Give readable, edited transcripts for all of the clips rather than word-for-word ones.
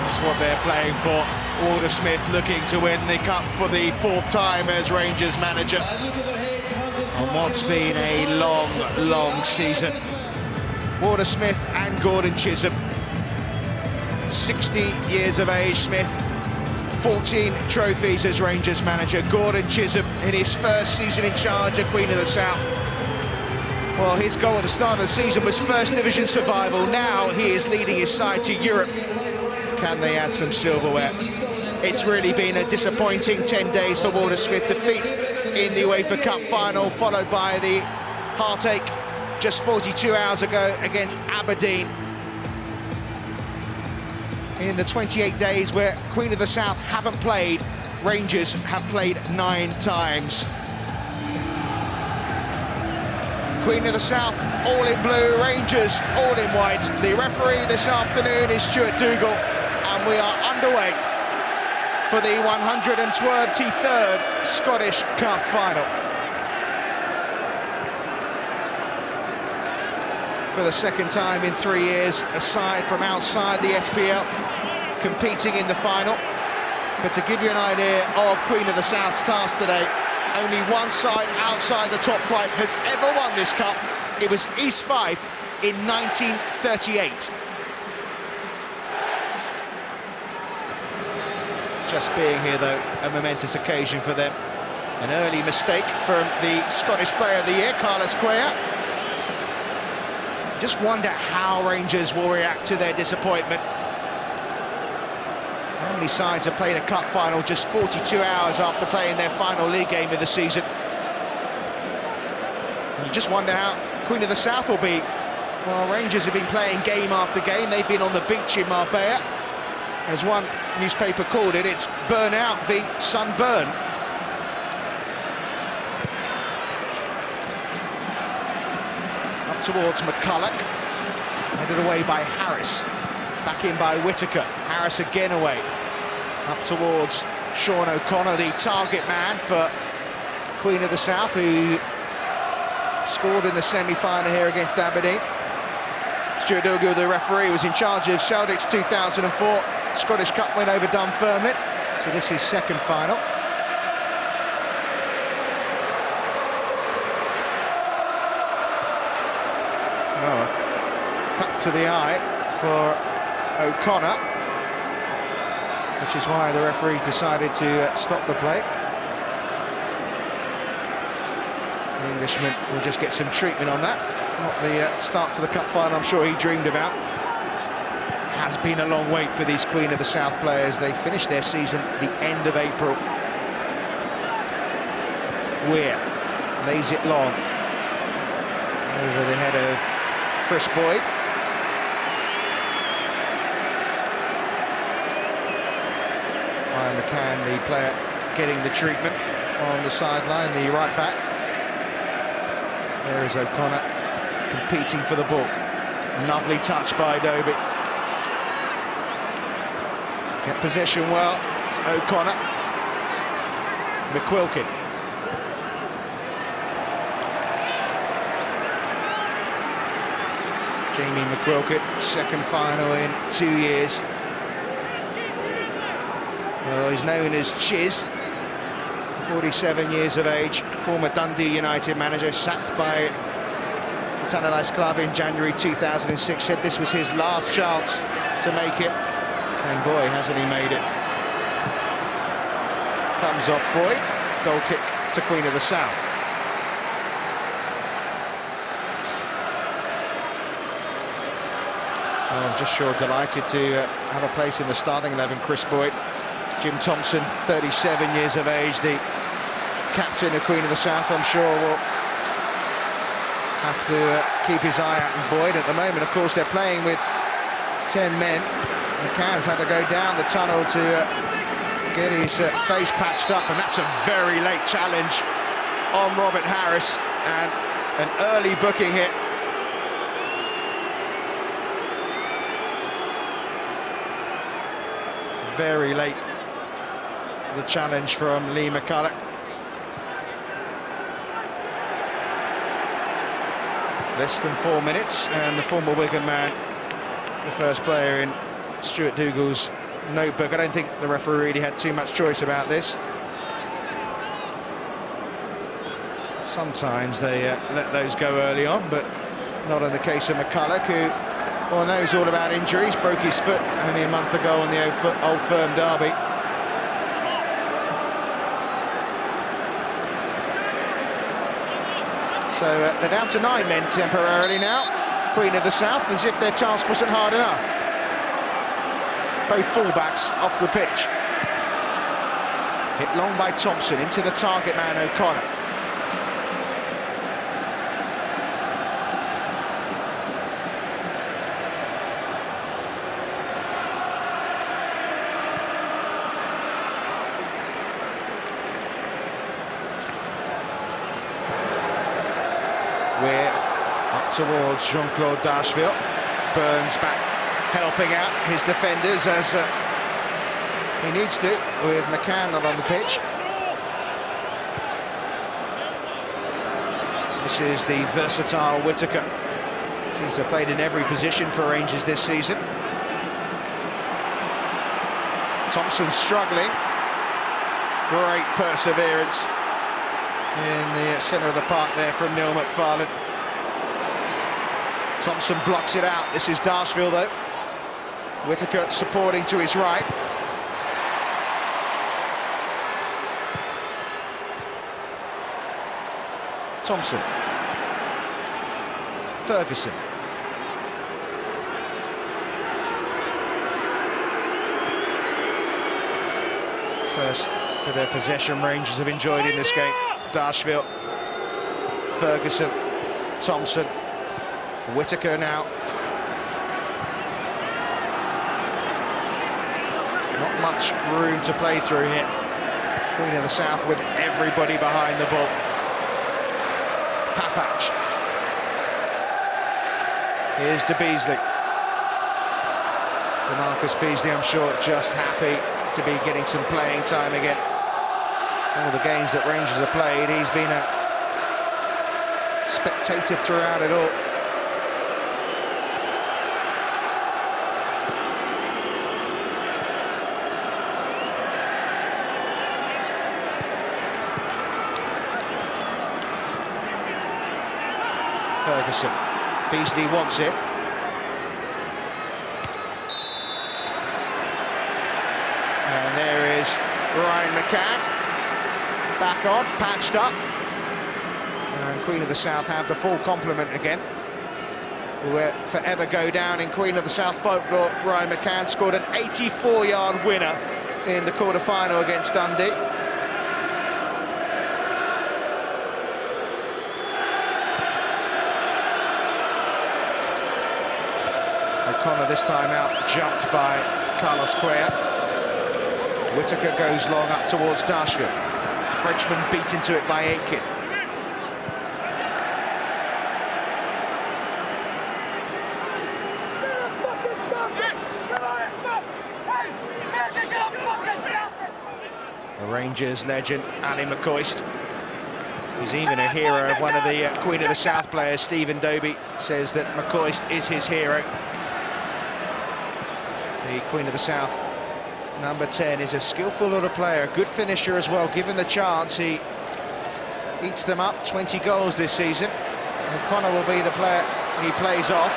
That's what they're playing for. Smith looking to win the cup for the 4th time as Rangers manager. On what's been a long season. Smith and Gordon Chisholm. 60 years of age, Smith. 14 trophies as Rangers manager. Gordon Chisholm in his first season in charge at Queen of the South. Well, his goal at the start of the season was First Division survival. Now he is leading his side to Europe. Can they add some silverware? It's really been a disappointing 10 days for Smith. Defeat in the UEFA Cup final, followed by the heartache just 42 hours ago against Aberdeen. In the 28 days where Queen of the South haven't played, Rangers have played 9 times. Queen of the South, all in blue, Rangers, all in white. The referee this afternoon is Stuart Dougal, and we are underway for the 123rd Scottish Cup final. For the second time in 3 years, a side from outside the SPL competing in the final. But to give you an idea of Queen of the South's task today, only one side outside the top flight has ever won this cup. It was East Fife in 1938. Just being here, though, a momentous occasion for them. An early mistake from the Scottish Player of the Year, Carlos Cuellar. Just wonder how Rangers will react to their disappointment. How many sides have played a cup final just 42 hours after playing their final league game of the season? And you just wonder how Queen of the South will be. Well, Rangers have been playing game after game. They've been on the beach in Marbella. As one newspaper called it, it's burnout v sunburn. Up towards McCulloch, headed away by Harris. Back in by Whitaker. Harris again away. Up towards Sean O'Connor, the target man for Queen of the South, who scored in the semi-final here against Aberdeen. Stuart Dougal, the referee, was in charge of Celtic's 2004 Scottish Cup win over Dunfermline. So this is second final. Oh, cut to the eye for O'Connor, which is why the referees decided to stop the play. The Englishman will just get some treatment on that. Not the start to the cup final I'm sure he dreamed about. Has been a long wait for these Queen of the South players. They finished their season the end of April. Weir lays it long over the head of Chris Boyd. Ryan McCann, the player getting the treatment on the sideline, the right back. There is O'Connor competing for the ball. Lovely touch by Dobie. Kept possession well, O'Connor. McQuilkin. Jamie McQuilkin, second final in 2 years. Well, he's known as Chiz, 47 years of age, former Dundee United manager, sacked by the Tannadice club in January 2006, said this was his last chance to make it, and boy, hasn't he made it. Comes off Boyd, goal kick to Queen of the South. Well, I'm just sure delighted to have a place in the starting 11, Chris Boyd. Jim Thompson, 37 years of age, the captain of Queen of the South, I'm sure will have to keep his eye out on Boyd. At the moment, of course, they're playing with 10 men. McCann's had to go down the tunnel to get his face patched up, and that's a very late challenge on Robert Harris, and an early booking hit. Very late, the challenge from Lee McCulloch. Less than 4 minutes, and the former Wigan man, the first player in Stuart Dougal's notebook. I don't think the referee really had too much choice about this. Sometimes they let those go early on, but not in the case of McCulloch, who knows all about injuries. Broke his foot only a month ago on the Old Firm derby. So they're down to 9 men temporarily now. Queen of the South, as if their task wasn't hard enough. Both fullbacks off the pitch. Hit long by Thompson, into the target man O'Connor. We're up towards Jean-Claude Darcheville. Burns back, helping out his defenders as he needs to, with McCann not on the pitch. This is the versatile Whittaker. Seems to have played in every position for Rangers this season. Thompson struggling. Great perseverance in the centre of the park there from Neil McFarlane. Thompson blocks it out. This is Darcheville though. Whittaker supporting to his right. Thompson. Ferguson. First bit of possession Rangers have enjoyed in this game. Darcheville, Ferguson, Thompson, Whittaker now. Not much room to play through here. Queen of the South with everybody behind the ball. Papach. Here's to Beasley. Marcus Beasley, I'm sure, just happy to be getting some playing time again. All the games that Rangers have played, he's been a spectator throughout it all. Ferguson. Beasley wants it. And there is Ryan McCann. Back on, patched up. And Queen of the South have the full complement again. Will forever go down in Queen of the South folklore. Ryan McCann scored an 84-yard winner in the quarter-final against Dundee. O'Connor this time out, jumped by Carlos Cuellar. Whittaker goes long up towards Darcheville. Frenchman beat into it by Aitken. The Rangers legend, Ali McCoist. He's even a hero of one of the Queen of the South players. Stephen Doby says that McCoist is his hero. The Queen of the South, number 10, is a skillful little player, a good finisher as well. Given the chance, he eats them up. 20 goals this season. O'Connor will be the player he plays off.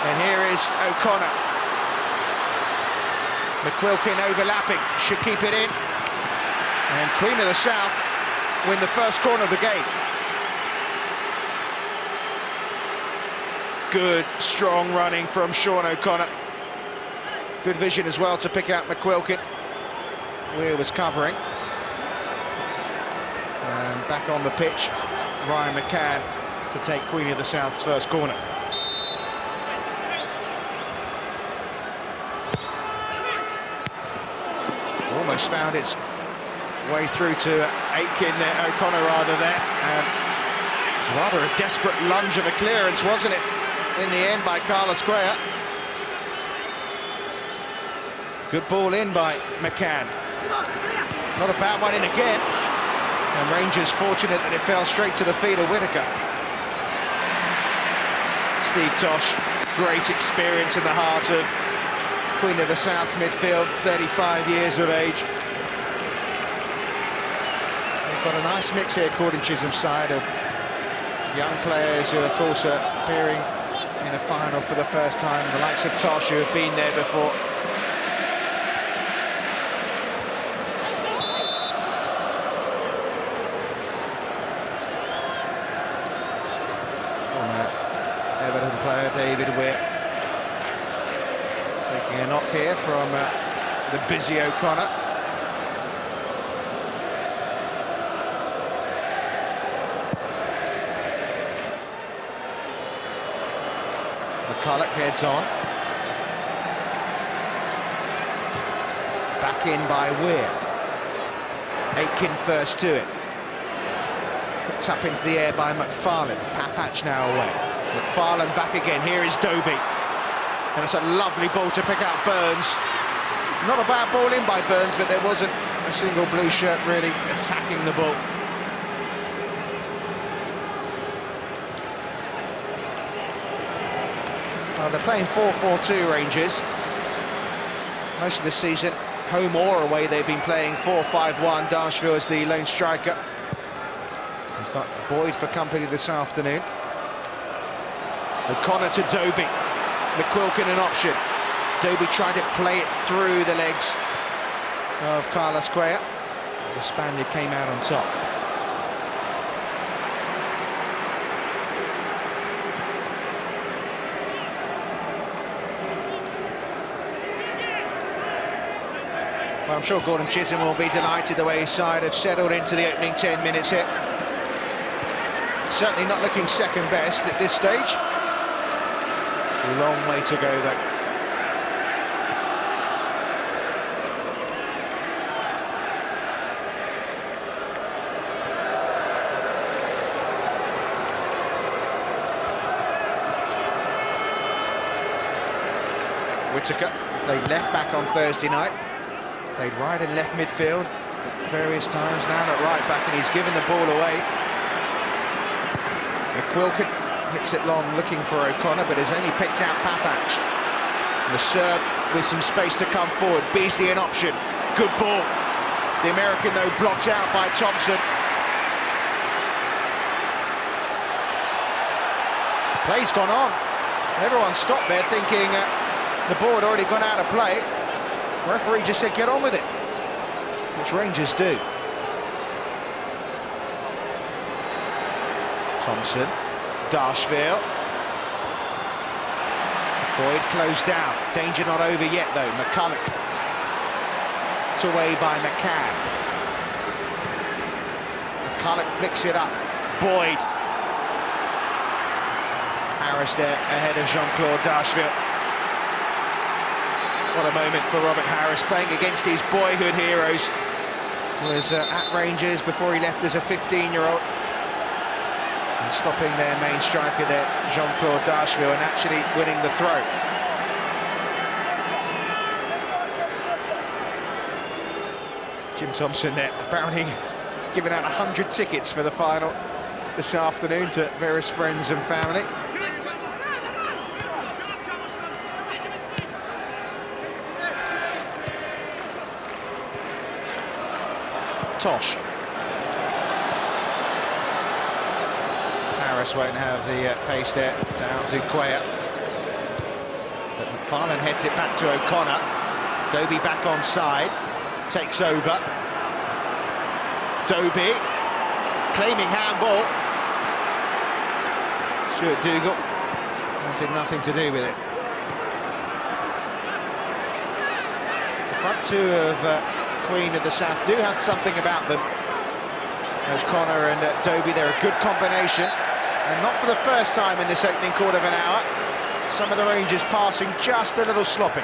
And here is O'Connor. McQuilkin overlapping, should keep it in. And Queen of the South win the first corner of the game. Good, strong running from Sean O'Connor. Good vision as well to pick out McQuilkin. Weir was covering. And back on the pitch, Ryan McCann to take Queen of the South's first corner. Almost found its way through to Aitken there, O'Connor rather there. It's rather a desperate lunge of a clearance, wasn't it, in the end by Carlos Cuellar. Good ball in by McCann. Not a bad one in again. And Rangers fortunate that it fell straight to the feet of Whittaker. Steve Tosh, great experience in the heart of Queen of the South's midfield, 35 years of age. They've got a nice mix here, according to Chisholm's side, of young players who, of course, are appearing in a final for the first time, the likes of Tosh, who have been there before. Everton player David Weir taking a knock here from the busy O'Connor. McCulloch heads on. Back in by Weir. Aitken first to it. Picked up into the air by McFarlane. Papach now away. McFarlane back again. Here is Doby. And it's a lovely ball to pick out Burns. Not a bad ball in by Burns, but there wasn't a single blue shirt really attacking the ball. Well, they're playing 4-4-2, Rangers. Most of the season, home or away, they've been playing 4-5-1. Darshville is the lone striker. He's got Boyd for company this afternoon. O'Connor to Doby. McQuilkin an option. Doby tried to play it through the legs of Carlos Cuellar. The Spaniard came out on top. Well, I'm sure Gordon Chisholm will be delighted the way his side have settled into the opening 10 minutes here. Certainly not looking second best at this stage. Long way to go, though. Whittaker played left back on Thursday night. Played right and left midfield at various times, now at right back, and he's given the ball away. McQuilkin hits it long, looking for O'Connor, but has only picked out Papach. And the Serb with some space to come forward. Beasley an option. Good ball. The American, though, blocked out by Thompson. Play's gone on. Everyone stopped there thinking the ball had already gone out of play. The referee just said, get on with it, which Rangers do. Thompson. Darshville. Boyd closed down. Danger not over yet, though. McCulloch. It's away by McCann. McCulloch flicks it up. Boyd. Harris there ahead of Jean-Claude Darshville. What a moment for Robert Harris, playing against his boyhood heroes. Was at Rangers before he left as a 15-year-old. And stopping their main striker there, Jean-Claude Darshville, and actually winning the throw. Jim Thompson there, apparently giving out 100 tickets for the final this afternoon to various friends and family. Tosh. Harris won't have the pace there to outdo Cuellar. But McFarlane heads it back to O'Connor. Doby back on side. Takes over. Doby. Claiming handball. Stuart Dougal wanted nothing to do with it. The front two of Queen of the South do have something about them. O'Connor and Doby, they're a good combination, and not for the first time in this opening quarter of an hour. Some of the Rangers passing just a little sloppy.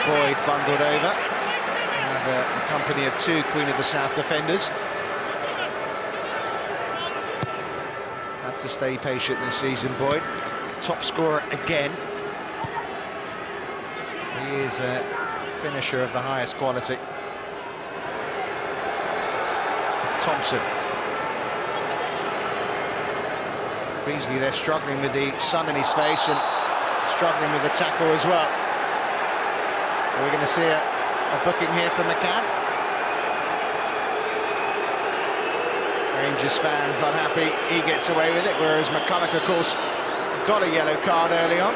Boyd bundled over, and a company of two Queen of the South defenders. Had to stay patient this season, Boyd. Top scorer again. He is a finisher of the highest quality. Thompson. Beasley, they're struggling with the sun in his face and struggling with the tackle as well. We're going to see a booking here for McCann. Rangers fans not happy, he gets away with it, whereas McCulloch, of course, got a yellow card early on.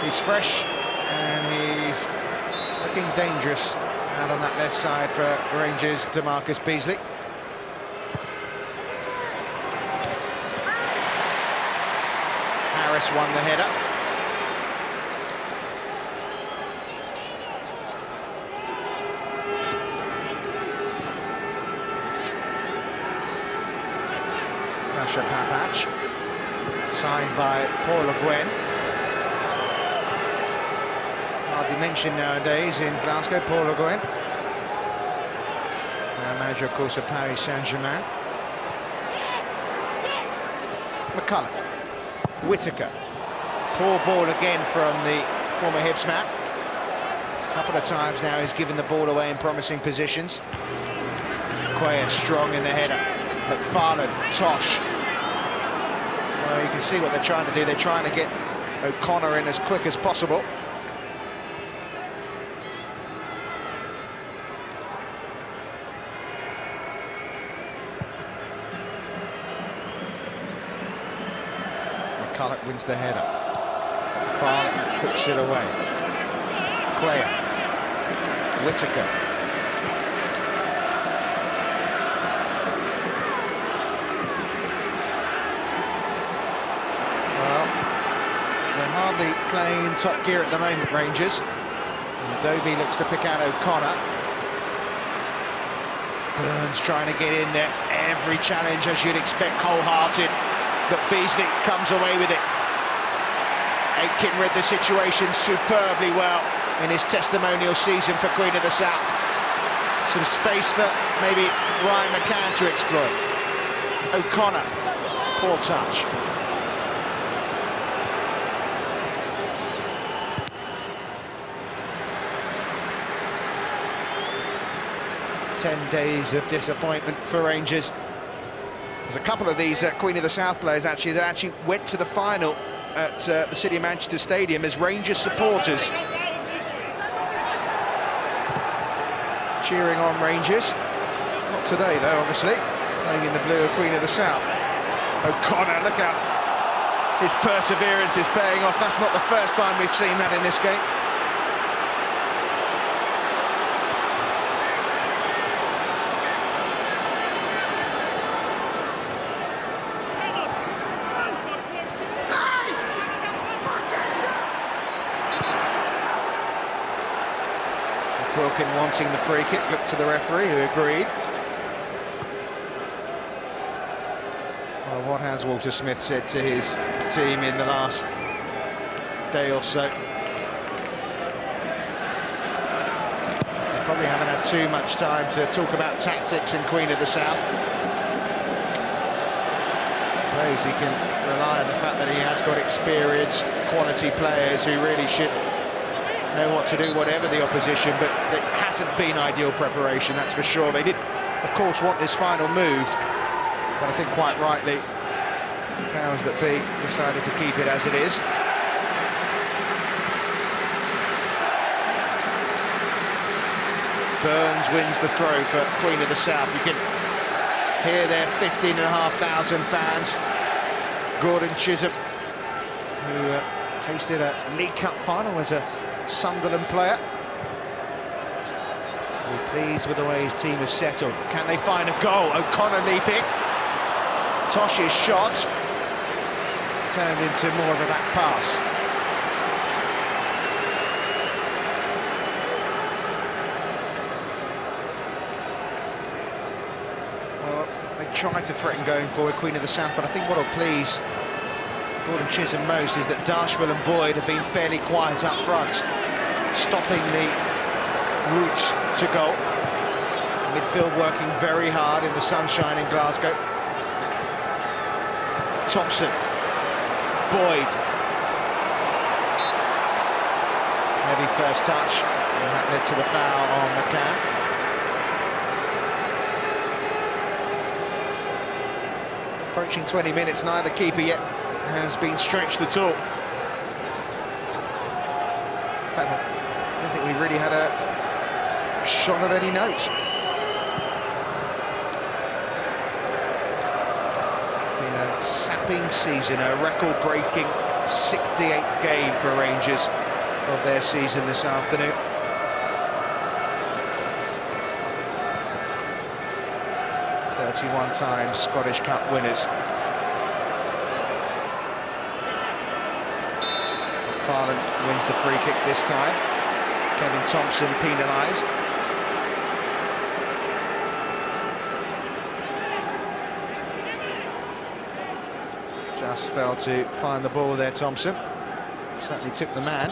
He's fresh and he's looking dangerous out on that left side for Rangers' DeMarcus Beasley. Harris won the header. Sasha Papach, signed by Paul Le Guen. Hardly mentioned nowadays in Glasgow, Paul Le Guen. Now manager, of course, of Paris Saint-Germain. McCulloch, Whittaker. Poor ball again from the former Hibs man. A couple of times now he's given the ball away in promising positions. Quayer strong in the header. McFarlane, Tosh. Well, you can see what they're trying to do. They're trying to get O'Connor in as quick as possible. McCulloch wins the header. McFarlane hooks it away. Quayer. Whittaker. Hardly playing in top gear at the moment, Rangers. And Dobie looks to pick out O'Connor. Burns trying to get in there. Every challenge, as you'd expect, wholehearted. But Beasley comes away with it. Aitken read the situation superbly well in his testimonial season for Queen of the South. Some space for maybe Ryan McCann to exploit. O'Connor, poor touch. 10 days of disappointment for Rangers. There's a couple of these Queen of the South players actually that went to the final at the City of Manchester Stadium as Rangers supporters. Cheering on Rangers. Not today though, obviously. Playing in the blue of Queen of the South. O'Connor, look out. His perseverance is paying off. That's not the first time we've seen that in this game. Wilkin wanting the free kick, looked to the referee who agreed. Well, what has Walter Smith said to his team in the last day or so? They probably haven't had too much time to talk about tactics in Queen of the South. I suppose he can rely on the fact that he has got experienced, quality players who really should know what to do, whatever the opposition, but it hasn't been ideal preparation, that's for sure. They did, of course, want this final moved, but I think quite rightly, the powers that be decided to keep it as it is. Burns wins the throw for Queen of the South. You can hear their 15,500 fans. Gordon Chisholm, who tasted a League Cup final as a Sunderland player. We're pleased with the way his team has settled. Can they find a goal? O'Connor leaping. Tosh's shot turned into more of a back pass. Well, they tried to threaten going forward, Queen of the South, but I think what will please Gordon Chisholm most is that Darshville and Boyd have been fairly quiet up front, stopping the route to goal. Midfield working very hard in the sunshine in Glasgow. Thompson, Boyd. Heavy first touch, and that led to the foul on McCann. Approaching 20 minutes, neither keeper yet has been stretched at all. In fact, I don't think we really had a shot of any note. Been a sapping season, a record-breaking 68th game for Rangers of their season this afternoon. One-time Scottish Cup winners. McFarlane wins the free kick this time. Kevin Thompson penalised. Just failed to find the ball there, Thompson. Certainly took the man.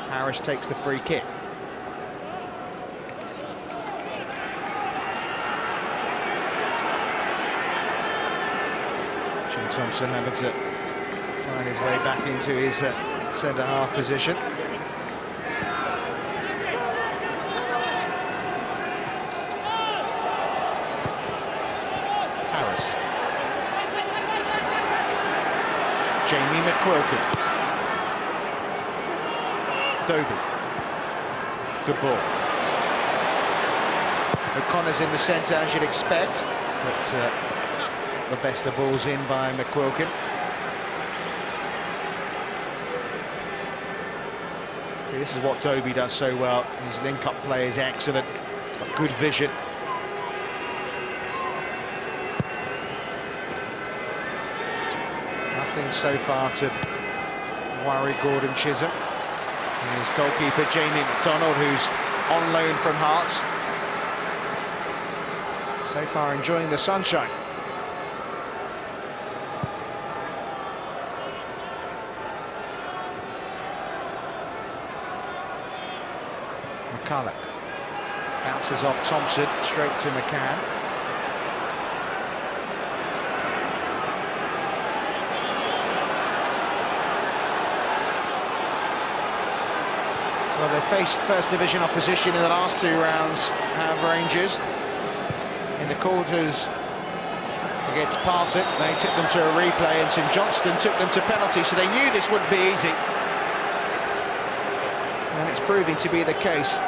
Harris takes the free kick. Thompson having to find his way back into his centre-half position. Harris. Jamie McQuilkin. Dobie. Good ball. O'Connor's in the centre, as you'd expect, but the best of balls in by McQuilkin. See, this is what Dobie does so well. His link-up play is excellent. He's got good vision. Nothing so far to worry Gordon Chisholm. And his goalkeeper, Jamie McDonald, who's on loan from Hearts. So far enjoying the sunshine. McCulloch bounces off Thompson, straight to McCann. Well, they faced First Division opposition in the last two rounds, have Rangers. In the quarters against Parton, they took them to a replay, and St Johnstone took them to penalty, so they knew this wouldn't be easy. And it's proving to be the case.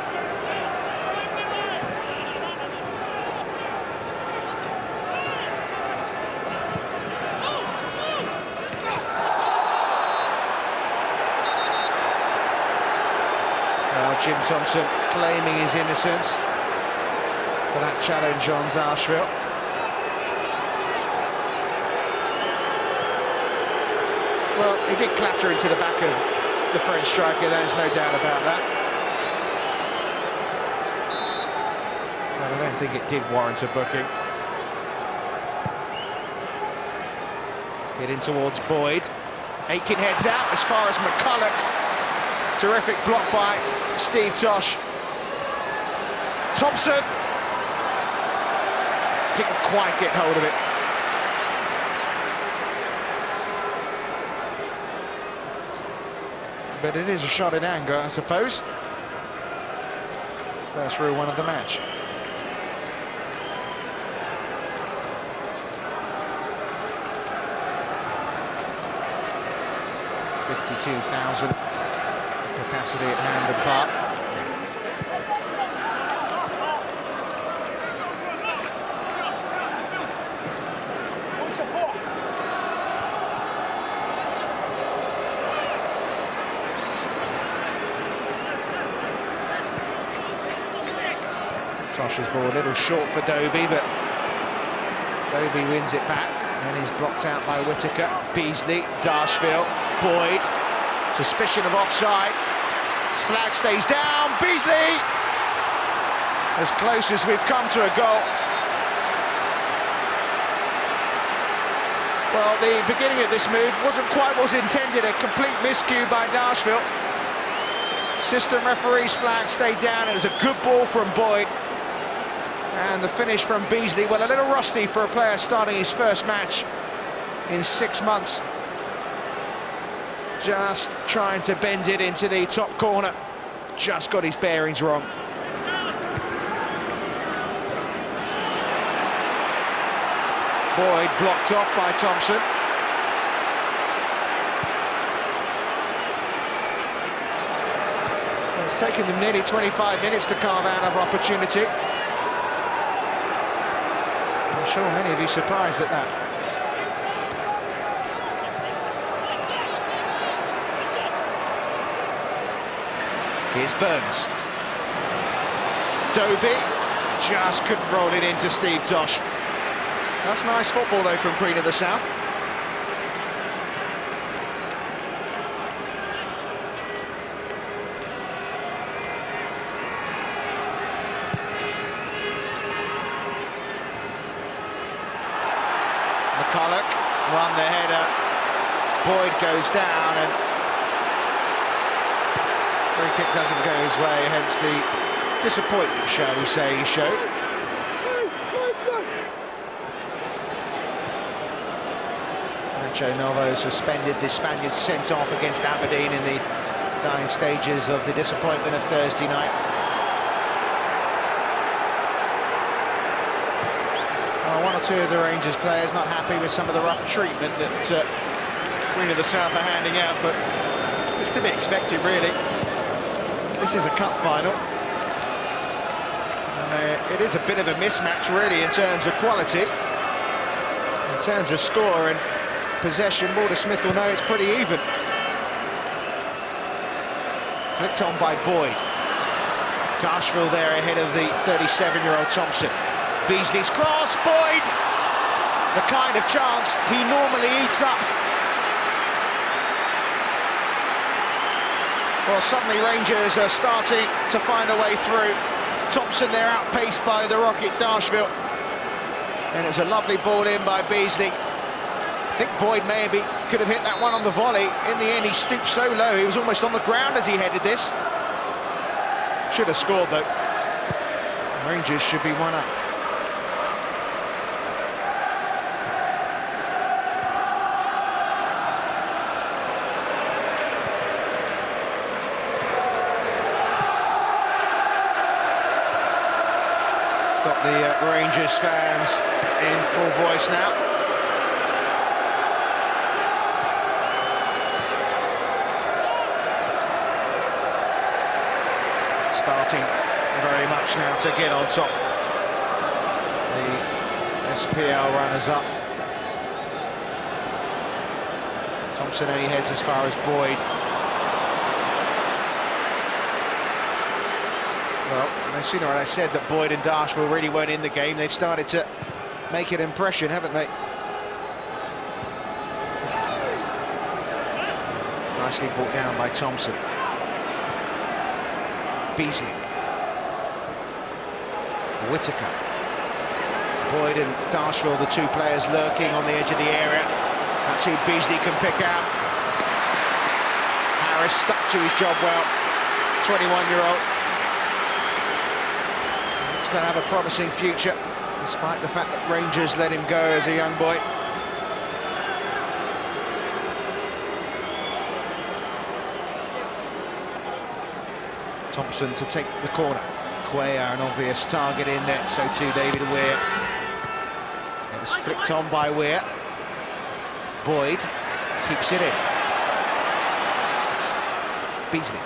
Well, Jim Thompson claiming his innocence for that challenge on Dashville. Well, he did clatter into the back of the French striker, there's no doubt about that. Well, I don't think it did warrant a booking. Hit in towards Boyd. Aiken heads out as far as McCulloch. Terrific block by Steve Tosh. Thompson didn't quite get hold of it. But it is a shot in anger, I suppose. First real one of the match. $52,000 capacity at Hampden Park. Tosh's ball a little short for Dobie, but Dobie wins it back, and he's blocked out by Whittaker. Beasley, Dashville, Boyd, suspicion of offside. His flag stays down. Beasley, as close as we've come to a goal. Well, the beginning of this move wasn't quite what was intended. A complete miscue by Dashville. System referee's flag stayed down. It was a good ball from Boyd. And the finish from Beasley, well, a little rusty for a player starting his first match in 6 months. Just trying to bend it into the top corner. Just got his bearings wrong. Boyd blocked off by Thompson. It's taken them nearly 25 minutes to carve out of opportunity. I'm sure many of you surprised at that. Here's Burns. Dobie just couldn't roll it into Steve Tosh. That's nice football though from Queen of the South. McCulloch won the header. Boyd goes down and free kick doesn't go his way, hence the disappointment, shall we say, he showed. Nacho Novo suspended, the Spaniards sent off against Aberdeen in the dying stages of the disappointment of Thursday night. Well, one or two of the Rangers players not happy with some of the rough treatment that Queen of the South are handing out, but it's to be expected, really. This is a cup final. And it is a bit of a mismatch, really, in terms of quality. In terms of score and possession, Walter Smith will know it's pretty even. Flicked on by Boyd. Dashville there ahead of the 37-year-old Thompson. Beasley's cross, Boyd! The kind of chance he normally eats up. Well, suddenly Rangers are starting to find a way through. Thompson there outpaced by the Rocket Dashville. And it was a lovely ball in by Beasley. I think Boyd maybe could have hit that one on the volley. In the end, he stooped so low, he was almost on the ground as he headed this. Should have scored, though. Rangers should be 1 up. Got the Rangers fans in full voice now. Starting very much now to get on top. The SPL runners-up. Thompson only heads as far as Boyd. Well, no sooner had I said that Boyd and Dashville really weren't in the game, they've started to make an impression, haven't they? Nicely brought down by Thompson. Beasley. Whittaker. Boyd and Dashville, the two players lurking on the edge of the area. That's who Beasley can pick out. Harris stuck to his job well. 21-year-old. To have a promising future, despite the fact that Rangers let him go as a young boy. Thompson to take the corner. Cuellar, an obvious target in there, so too David Weir. It was flicked on by Weir. Boyd keeps it in. Beasley.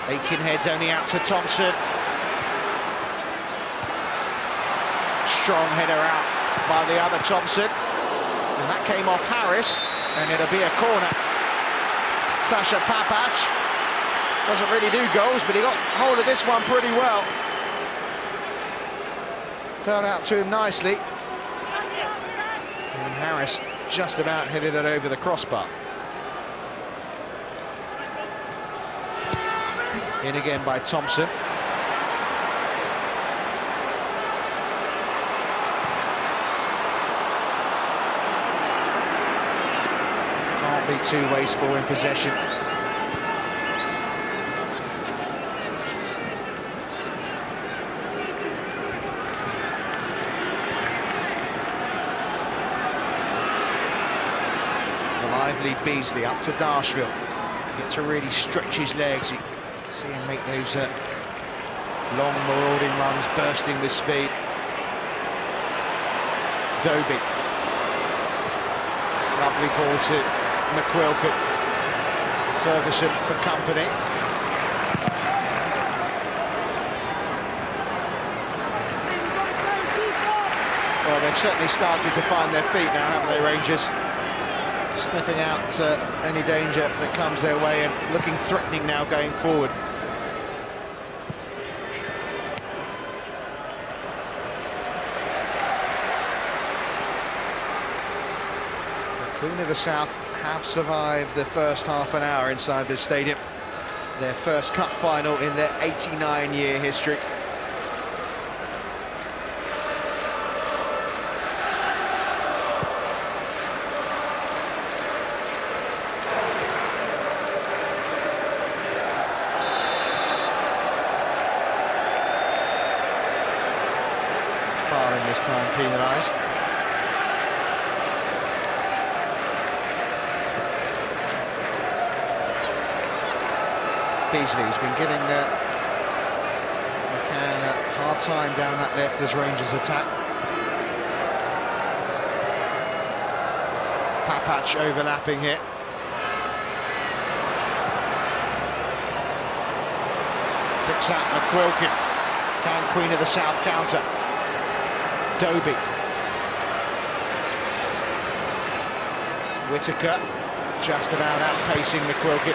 Aiken heads only out to Thompson. Strong header out by the other Thompson. And that came off Harris, and it'll be a corner. Sasha Papac doesn't really do goals, but he got hold of this one pretty well. Fell out to him nicely. And Harris just about headed it over the crossbar. In again by Thompson. Can't be too wasteful in possession. Lively Beasley up to Dashville. Get to really stretch his legs. You see him make those long marauding runs, bursting with speed. Dobie. Lovely ball to McQuilkin. Ferguson for company. Well, they've certainly started to find their feet now, haven't they, Rangers? Sniffing out any danger that comes their way and looking threatening now going forward. The Queen of the South have survived the first half an hour inside the stadium. Their first cup final in their 89-year history. This time penalised. Beasley's been giving McCann a hard time down that left as Rangers attack. Papach overlapping here. Picks out McQuilkin. Can Queen of the South counter? Dobie. Whitaker just about outpacing McQuilkin.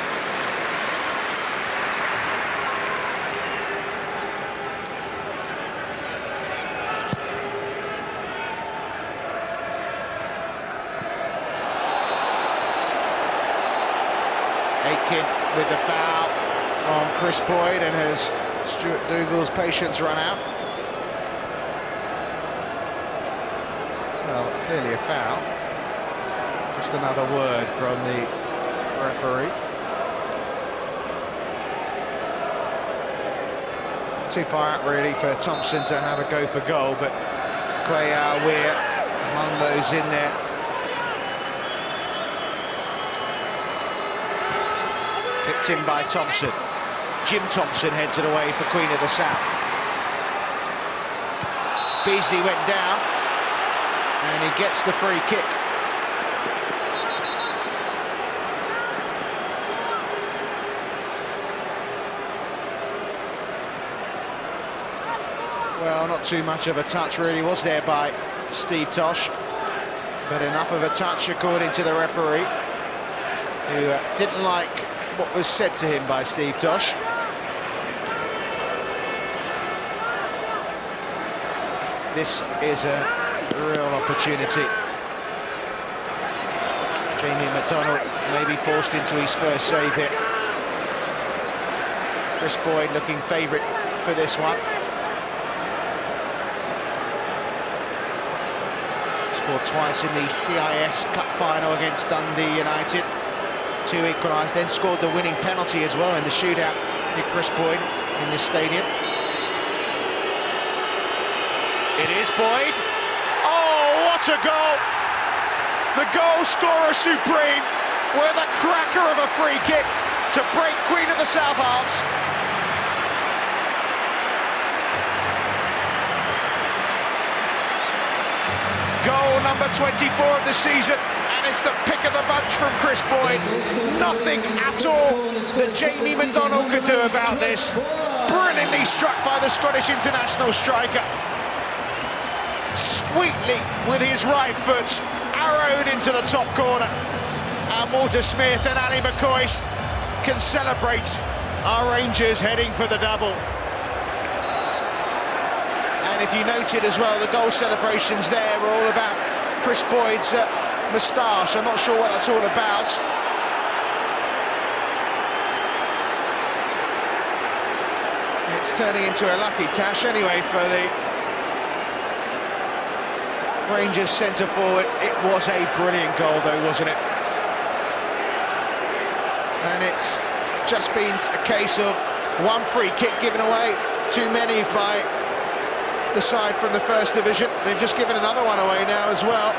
Aitken with the foul on Chris Boyd, and has Stuart Dougal's patience run out? Well, clearly a foul. Just another word from the referee. Too far out really for Thompson to have a go for goal, but Quayal Weir among those in there. Picked in by Thompson. Jim Thompson heads it away for Queen of the South. Beasley went down, and he gets the free kick. Well, not too much of a touch really was there by Steve Tosh, but enough of a touch according to the referee, who didn't like what was said to him by Steve Tosh. This is a real opportunity. Jamie McDonald may be forced into his first save here. Chris Boyd looking favourite for this one. Scored twice in the CIS Cup final against Dundee United to equalise, then scored the winning penalty as well in the shootout, did Chris Boyd in this stadium. It is Boyd. Oh, what a goal! The goal scorer supreme with a cracker of a free kick to break Queen of the South hearts. Goal number 24 of the season, and it's the pick of the bunch from Chris Boyd. Nothing at all that Jamie McDonald could do about this. Brilliantly struck by the Scottish international striker. Sweetly with his right foot, arrowed into the top corner. And Walter Smith and Ali McCoist can celebrate. Our Rangers heading for the double. And if you noted as well, the goal celebrations there were all about Chris Boyd's moustache. I'm not sure what that's all about. It's turning into a lucky tash anyway for the Rangers centre forward. It was a brilliant goal though, wasn't it? And it's just been a case of one free kick given away, too many by the side from the First Division. They've just given another one away now as well.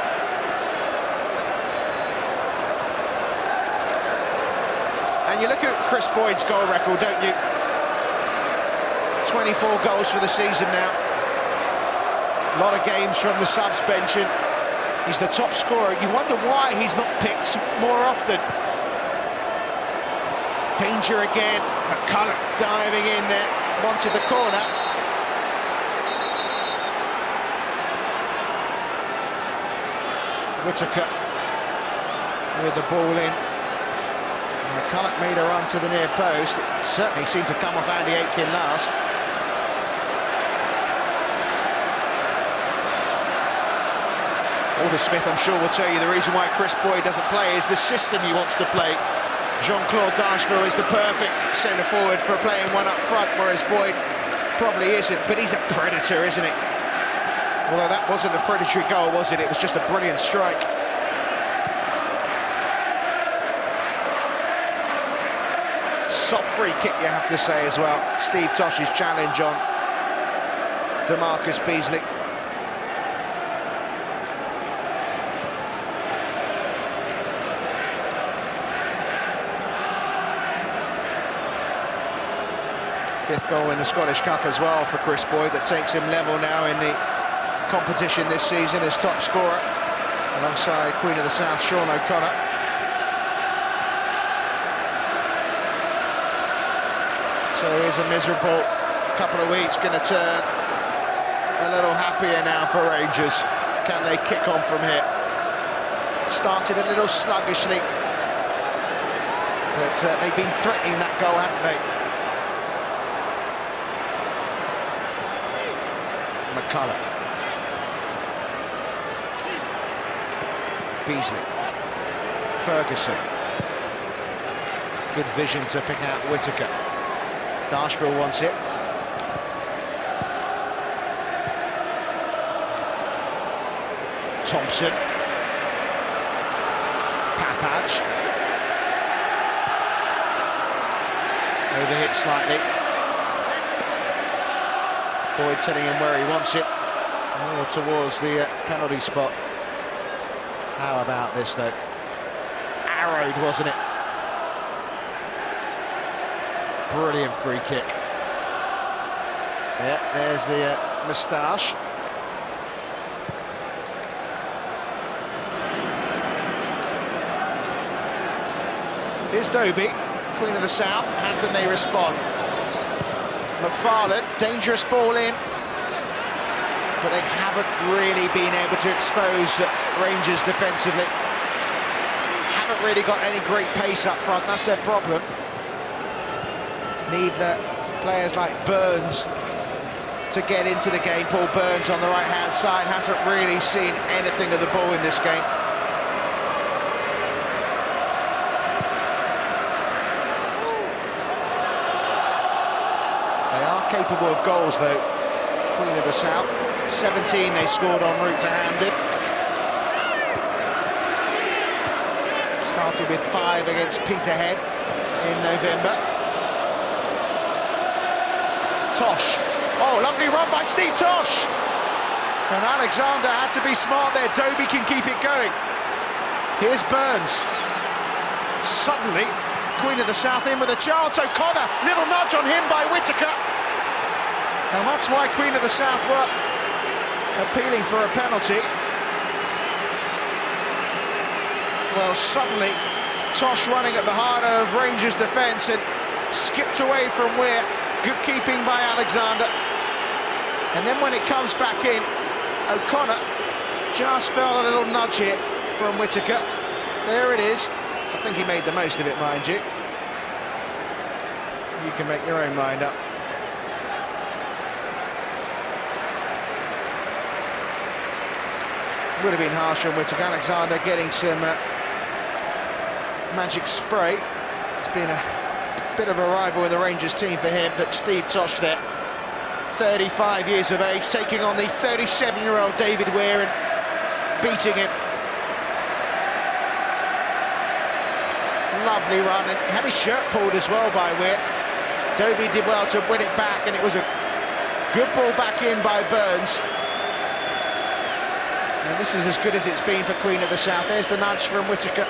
And you look at Chris Boyd's goal record, don't you? 24 goals for the season now. A lot of games from the subs bench, and he's the top scorer. You wonder why he's not picked more often. Danger again. McCulloch diving in there, wanted the corner. Whittaker with the ball in. McCulloch made a run to the near post. It certainly seemed to come off Andy Aitken last. Alder Smith, I'm sure, will tell you the reason why Chris Boyd doesn't play is the system he wants to play. Jean-Claude Dashville is the perfect centre-forward for playing one up front, whereas Boyd probably isn't, but he's a predator, isn't he? Although that wasn't a predatory goal, was it? It was just a brilliant strike. Soft free kick, you have to say, as well. Steve Tosh's challenge on DeMarcus Beasley. Fifth goal in the Scottish Cup as well for Chris Boyd, that takes him level now in the competition this season as top scorer, alongside Queen of the South, Sean O'Connor. So here's a miserable couple of weeks, going to turn a little happier now for Rangers. Can they kick on from here? Started a little sluggishly, but they've been threatening that goal, haven't they? McCulloch. Beasley. Ferguson. Good vision to pick out Whittaker. Dashville wants it. Thompson. Papage. Overhit slightly. Boyd telling him where he wants it, more towards the penalty spot. How about this, though? Arrowed, wasn't it? Brilliant free kick. Yeah, there's the moustache. Here's Dobie, Queen of the South. How can they respond? McFarlane, dangerous ball in, but they haven't really been able to expose Rangers defensively. Haven't really got any great pace up front, that's their problem. Need players like Burns to get into the game. Paul Burns on the right-hand side hasn't really seen anything of the ball in this game. Capable of goals, though, Queen of the South. 17 they scored en route to Hampden. Started with 5 against Peterhead in November. Tosh. Oh, lovely run by Steve Tosh. And Alexander had to be smart there. Dobie can keep it going. Here's Burns. Suddenly, Queen of the South in with a chance. O'Connor, little nudge on him by Whittaker. And that's why Queen of the South were appealing for a penalty. Well, suddenly, Tosh running at the heart of Rangers' defence and skipped away from where. Good keeping by Alexander. And then when it comes back in, O'Connor just felt a little nudge here from Whittaker. There it is. I think he made the most of it, mind you. You can make your own mind up. Would have been harsh on Whittaker. Alexander getting some magic spray. It's been a bit of a rival in the Rangers team for him, but Steve Tosh there, 35 years of age, taking on the 37-year-old David Weir and beating him. Lovely run, and he had his shirt pulled as well by Weir. Dobie did well to win it back, and it was a good ball back in by Burns. And this is as good as it's been for Queen of the South. There's the nudge from Whittaker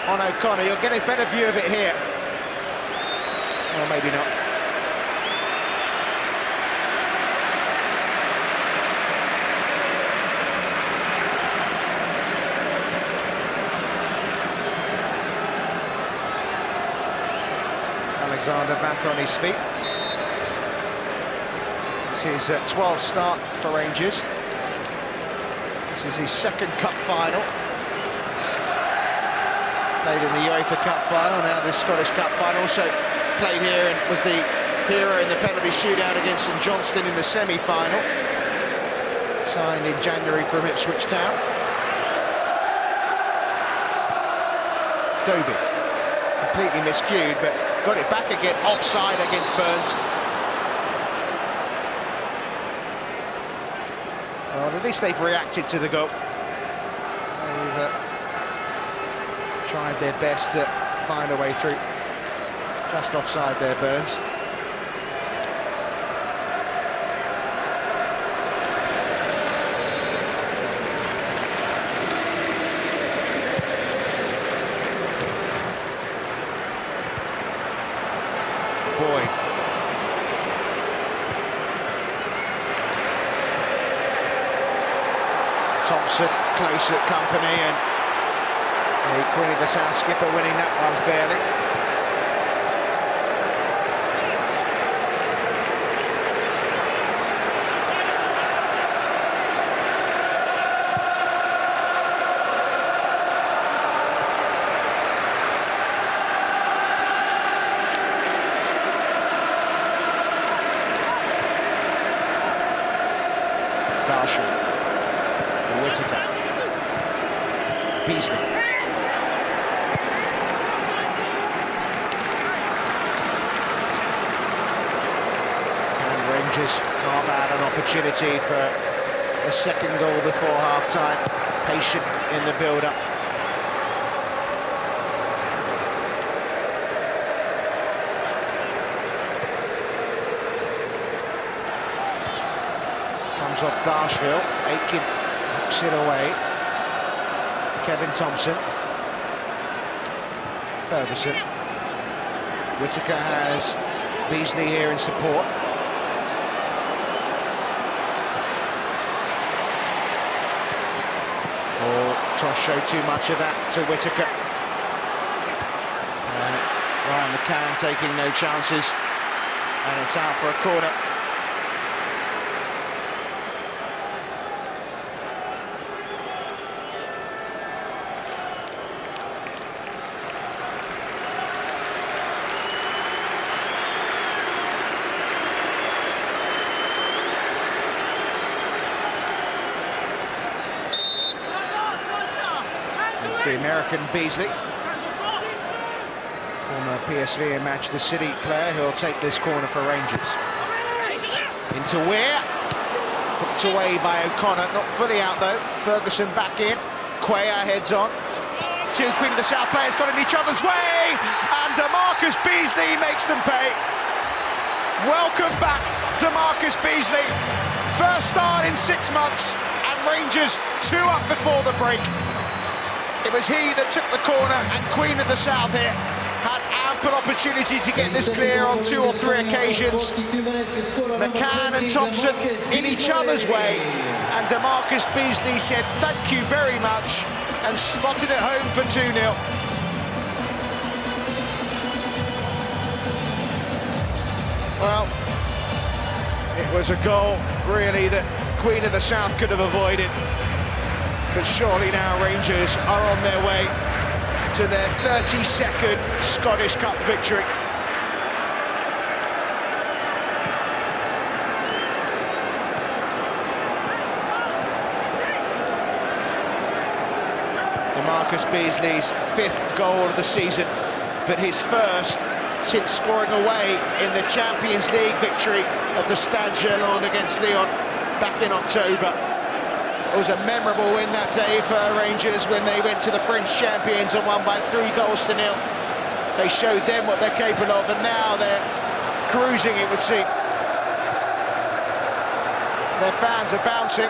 on O'Connor. You'll get a better view of it here. Or maybe not. Alexander back on his feet. This is his 12th start for Rangers. This is his second cup final. Played in the UEFA Cup final, now the Scottish Cup final. Also played here and was the hero in the penalty shootout against St Johnstone in the semi-final. Signed in January from Ipswich Town. Dobie, completely miscued, but got it back again, offside against Burns. Well, at least they've reacted to the goal. They've tried their best to find a way through. Just offside there, Burns. Boyd. Thompson close at company, and the Queen of the South skipper winning that one fairly. Whittaker. Beasley. And Rangers can't add an opportunity for a second goal before half-time. Patient in the build-up. Comes off Darshville. Aitken knocks it away. Kevin Thompson. Ferguson. Whittaker has Beasley here in support. Tosh showed too much of that to Whittaker. Ryan McCann taking no chances, and it's out for a corner. The American Beasley, former PSV and Manchester City player, who'll take this corner for Rangers. Into Weir, hooked away by O'Connor, not fully out though. Ferguson back in, Cuellar heads on. Two Queen of the South players got in each other's way, and DeMarcus Beasley makes them pay. Welcome back, DeMarcus Beasley. First start in 6 months, and Rangers 2 up before the break. It was he that took the corner, and Queen of the South here had ample opportunity to get this clear on 2 or 3 occasions. McCann and Thompson in each other's way, and DeMarcus Beasley said thank you very much and slotted it home for 2-0. Well, it was a goal really that Queen of the South could have avoided. But surely now Rangers are on their way to their 32nd Scottish Cup victory. DeMarcus Beasley's 5th goal of the season, but his first since scoring away in the Champions League victory at the Stade Gerland against Lyon back in October. It was a memorable win that day for Rangers when they went to the French champions and won by 3-0. They showed them what they're capable of, and now they're cruising, it would seem. Their fans are bouncing.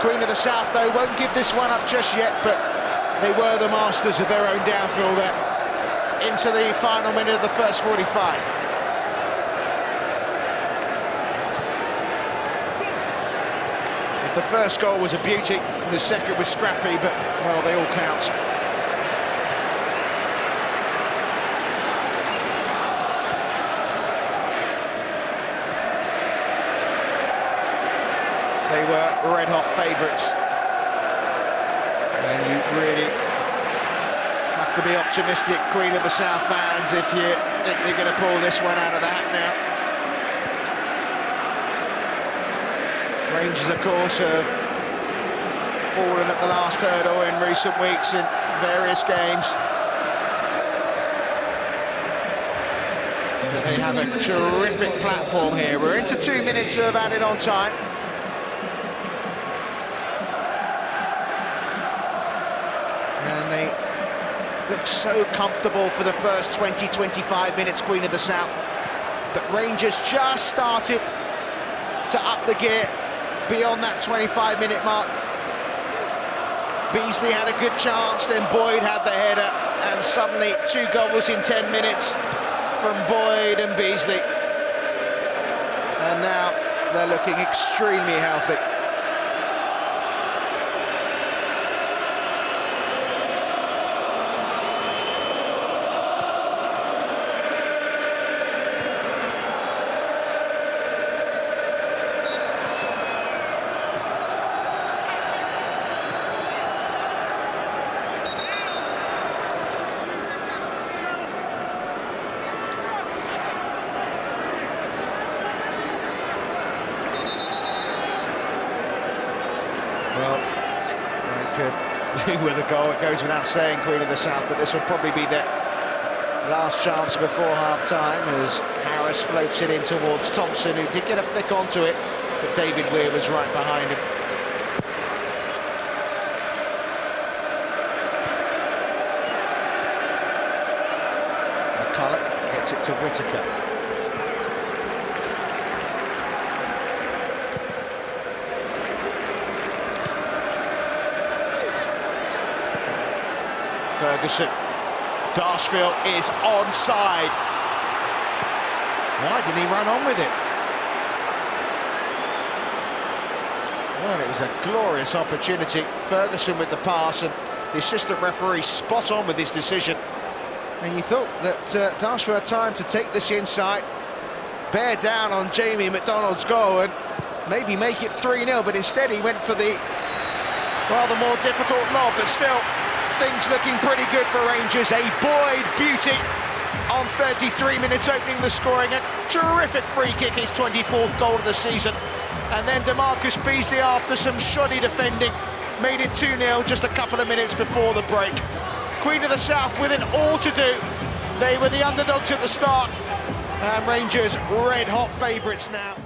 Queen of the South, though, won't give this one up just yet, but they were the masters of their own downfall there. Into the final minute of the first 45. If the first goal was a beauty, the second was scrappy, but, well, they all count. They were red-hot favourites. And you really have to be optimistic, Queen of the South fans, if you think they're going to pull this one out of the hat now. Rangers, of course, have fallen at the last hurdle in recent weeks in various games. But they have a terrific platform here. We're into 2 minutes of added on time. And they look so comfortable for the first 20-25 minutes, Queen of the South. But Rangers just started to up the gear beyond that 25-minute mark. Beasley had a good chance, then Boyd had the header, and suddenly 2 goals in 10 minutes from Boyd and Beasley. And now they're looking extremely healthy. Well, they could do with a goal, it goes without saying, Queen of the South, but this will probably be their last chance before half-time as Harris floats it in towards Thompson, who did get a flick onto it, but David Weir was right behind him. McCulloch gets it to Whittaker. Ferguson. Darshfield is onside. Why didn't he run on with it? Well, it was a glorious opportunity. Ferguson with the pass, and the assistant referee spot on with his decision. And you thought that Darshfield had time to take this inside, bear down on Jamie McDonald's goal, and maybe make it 3-0, but instead he went for the rather more difficult lob, but still, things looking pretty good for Rangers. A Boyd beauty on 33 minutes, opening the scoring. A terrific free kick, his 24th goal of the season. And then DeMarcus Beasley, after some shoddy defending, made it 2-0 just a couple of minutes before the break. Queen of the South with it all to do. They were the underdogs at the start, and Rangers red-hot favourites now.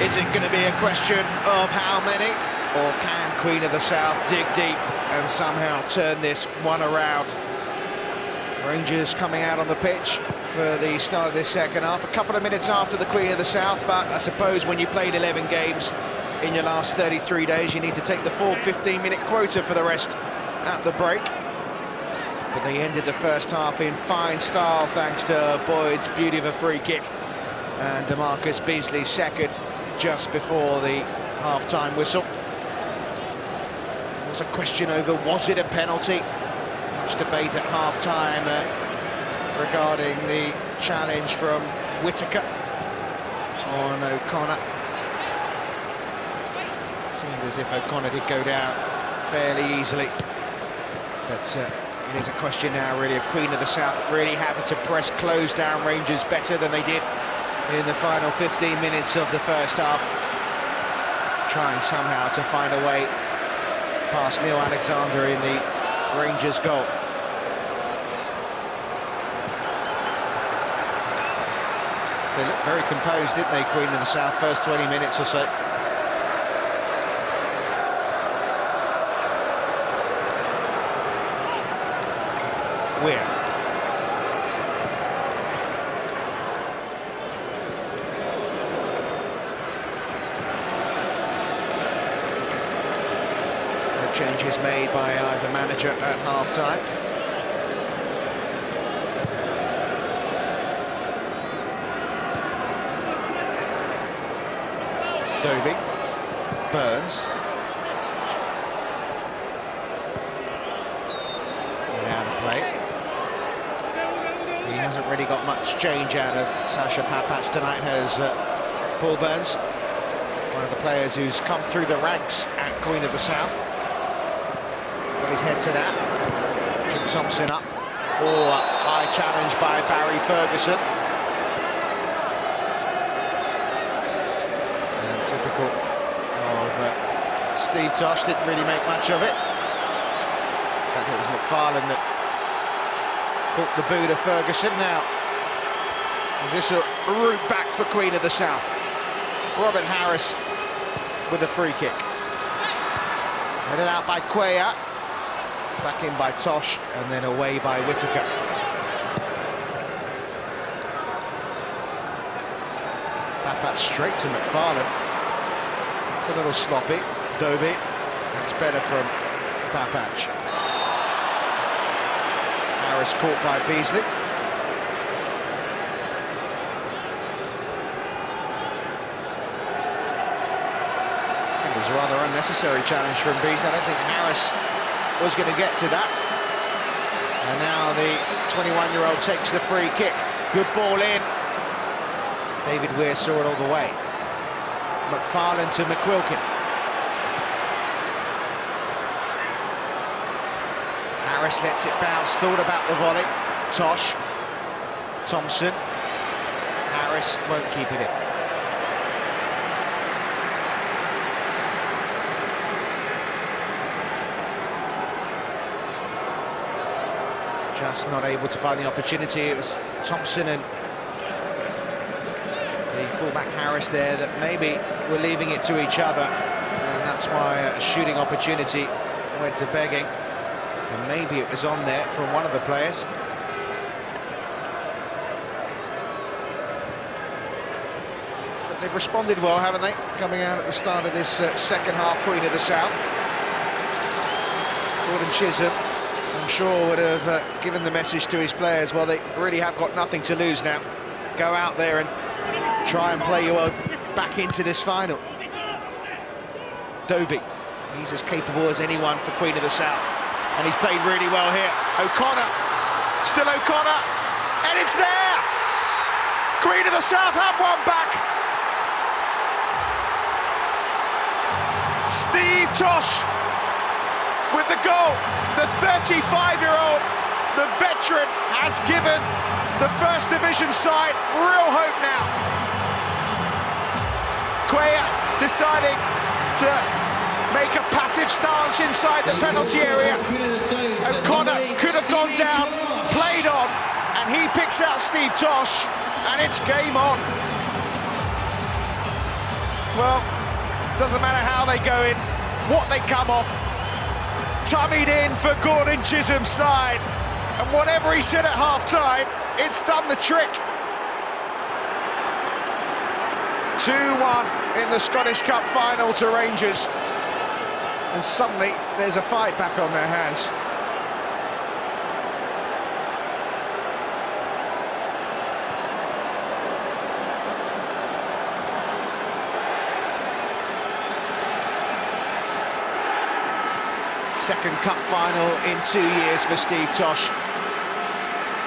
Is it going to be a question of how many? Or can Queen of the South dig deep and somehow turn this one around? Rangers coming out on the pitch for the start of this second half, a couple of minutes after the Queen of the South, but I suppose when you played 11 games in your last 33 days, you need to take the full 15-minute quota for the rest at the break. But they ended the first half in fine style thanks to Boyd's beauty of a free kick and DeMarcus Beasley's second just before the half-time whistle. There was a question over, was it a penalty? Much debate at half-time regarding the challenge from Whittaker on O'Connor. Seemed as if O'Connor did go down fairly easily, but it is a question now really of Queen of the South really having to press close down Rangers better than they did in the final 15 minutes of the first half, trying somehow to find a way past Neil Alexander in the Rangers goal. They looked very composed, didn't they, Queen of the South, first 20 minutes or so. Weir. No changes made by either manager at half-time. Dobie, Burns. Out of play. He hasn't really got much change out of Sasha Papac tonight, has Paul Burns, one of the players who's come through the ranks at Queen of the South. Got his head to that. Jim Thompson up. Oh, high challenge by Barry Ferguson. And typical of Steve Tosh, didn't really make much of it. I think it was McFarlane that caught the boot of Ferguson. Now, is this a route back for Queen of the South? Robin Harris with a free kick. Headed out by Cuellar, back in by Tosh, and then away by Whittaker. Papat straight to McFarlane. It's a little sloppy. Dobie, that's better from Papac. Harris caught by Beasley. It was a rather unnecessary challenge from Beasley. I don't think Harris was going to get to that. And now the 21-year-old takes the free kick. Good ball in. David Weir saw it all the way. McFarlane to McQuilkin. Harris lets it bounce, thought about the volley. Tosh, Thompson, Harris won't keep it in. Just not able to find the opportunity. It was Thompson and the fullback Harris there that maybe were leaving it to each other, and that's why a shooting opportunity went to begging. And maybe it was on there from one of the players. But they've responded well, haven't they? Coming out at the start of this second half, Queen of the South. Gordon Chisholm, I'm sure, would have given the message to his players, well, they really have got nothing to lose now. Go out there and try and play your way back into this final. Dobie, he's as capable as anyone for Queen of the South. And he's played really well here. O'Connor, still O'Connor, and it's there! Queen of the South have one back. Steve Tosh with the goal. The 35-year-old, the veteran, has given the First Division side real hope now. Cuellar deciding to make a passive stance inside the penalty area. O'Connor could have gone down, played on, and he picks out Steve Tosh, and it's game on. Well, doesn't matter how they go in, what they come off. Tummied in for Gordon Chisholm's side. And whatever he said at half-time, it's done the trick. 2-1 in the Scottish Cup final to Rangers. And suddenly, there's a fight back on their hands. Second cup final in 2 years for Steve Tosh.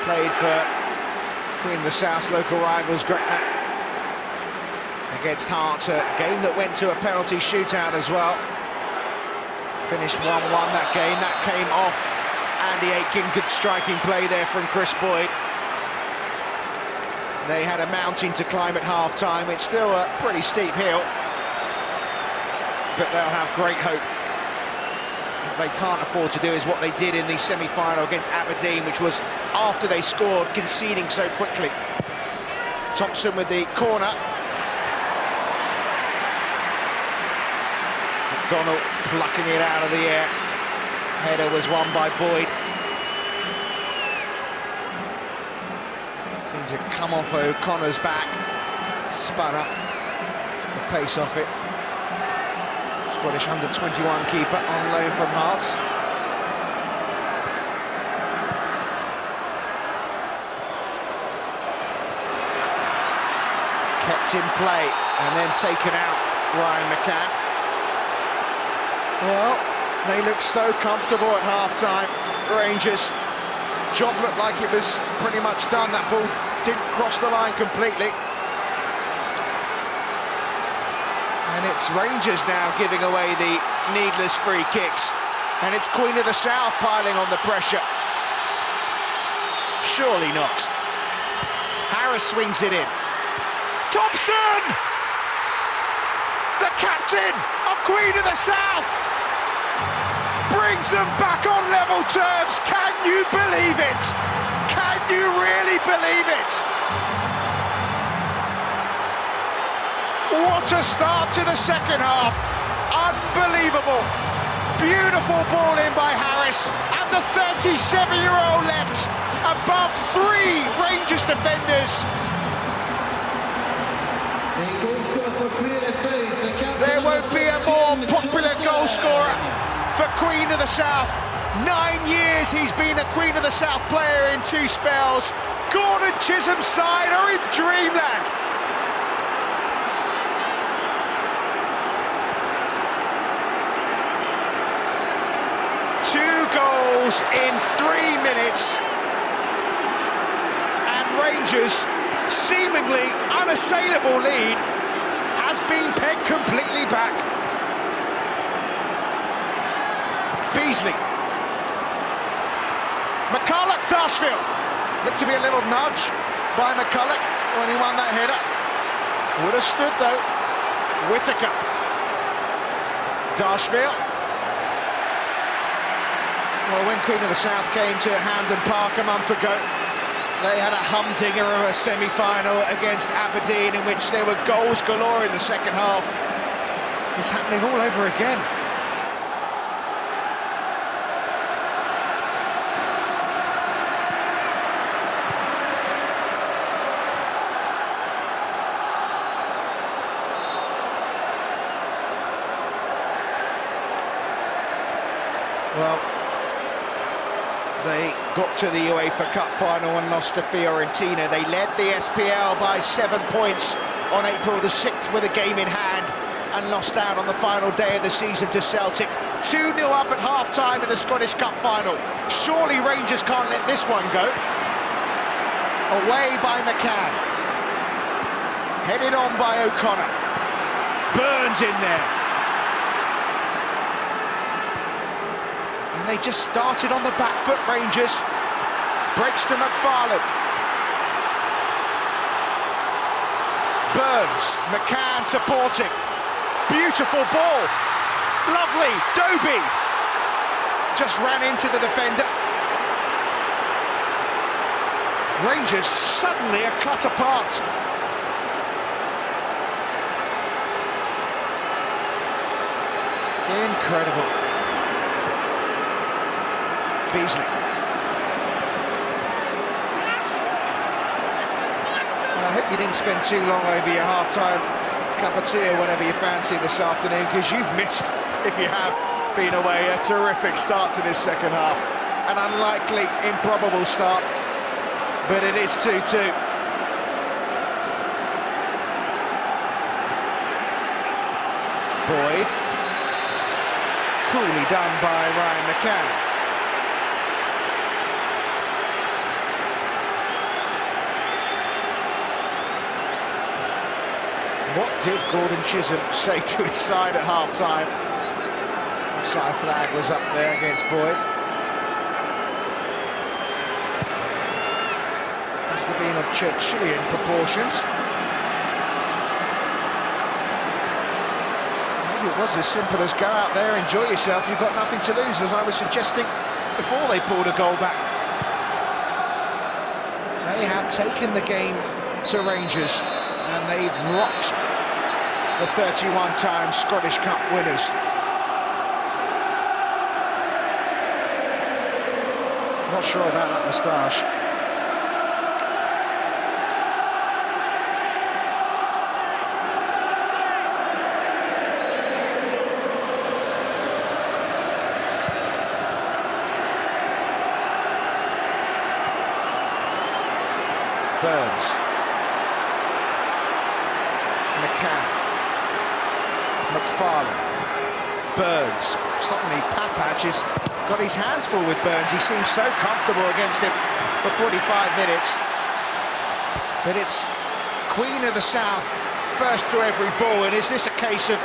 Played for Queen of the South's local rivals Gretna against Hearts, a game that went to a penalty shootout as well. Finished 1-1 that game. That came off Andy Aitken. Good striking play there from Chris Boyd. They had a mountain to climb at half-time. It's still a pretty steep hill, but they'll have great hope. What they can't afford to do is what they did in the semi-final against Aberdeen, which was after they scored, conceding so quickly. Thompson with the corner. McDonald plucking it out of the air. Header was won by Boyd. Seemed to come off O'Connor's back. Spun up, took the pace off it. Scottish under-21 keeper on loan from Hearts. Kept in play and then taken out, Ryan McCann. Well, they looked so comfortable at half-time, Rangers. Job looked like it was pretty much done. That ball didn't cross the line completely. And it's Rangers now giving away the needless free kicks. And it's Queen of the South piling on the pressure. Surely not. Harris swings it in. Thompson! The captain of Queen of the South brings them back on level terms. Can you believe it? Can you really believe it? What a start to the second half. Unbelievable. Beautiful ball in by Harris, and the 37-year-old leapt above 3 Rangers defenders. There won't be a more popular goal scorer for Queen of the South. 9 years he's been a Queen of the South player in 2 spells. Gordon Chisholm's side are in dreamland. Goals in 3 minutes, and Rangers' seemingly unassailable lead has been pegged completely back. Beasley, McCulloch, Dashfield. Looked to be a little nudge by McCulloch when he won that header. Would have stood though. Whittaker, Dashfield. Well, when Queen of the South came to Hampden Park a month ago, they had a humdinger of a semi-final against Aberdeen in which there were goals galore in the second half. It's happening all over again. Well, they got to the UEFA Cup final and lost to Fiorentina. They led the SPL by 7 points on April the 6th with a game in hand and lost out on the final day of the season to Celtic. 2-0 up at half-time in the Scottish Cup final. Surely Rangers can't let this one go. Away by McCann. Headed on by O'Connor. Burns in there. And they just started on the back foot, Rangers. Breaks to McFarlane. Burns, McCann supporting. Beautiful ball. Lovely, Doby. Just ran into the defender. Rangers suddenly are cut apart. Incredible. Beasley. Well, I hope you didn't spend too long over your half-time cup of tea or whatever you fancy this afternoon, because you've missed, if you have been away, a terrific start to this second half. An unlikely, improbable start, but it is 2-2. Boyd. Coolly done by Ryan McCann. What did Gordon Chisholm say to his side at half-time? Offside flag was up there against Boyd. Must have been of Churchillian proportions. Maybe it was as simple as go out there, enjoy yourself, you've got nothing to lose, as I was suggesting before they pulled a goal back. They have taken the game to Rangers, and they've rocked the 31-time Scottish Cup winners. Not sure about that moustache. Burns. McCann. McFarlane. Burns. Suddenly Papach has got his hands full with Burns. He seems so comfortable against him for 45 minutes. But it's Queen of the South first to every ball. And is this a case of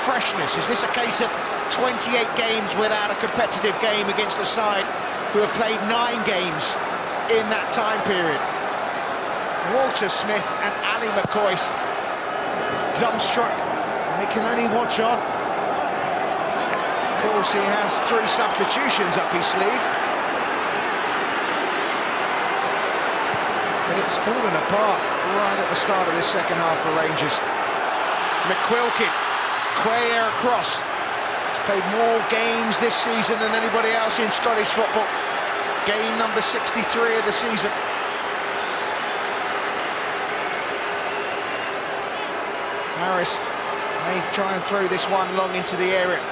freshness? Is this a case of 28 games without a competitive game against a side who have played 9 games in that time period? Walter Smith and Ali McCoist dumbstruck. They can only watch on. Of course, he has 3 substitutions up his sleeve. But it's fallen apart right at the start of this second half for Rangers. McQuilkin, Cuellar across. He's played more games this season than anybody else in Scottish football. Game number 63 of the season. Harris may try and throw this one long into the area.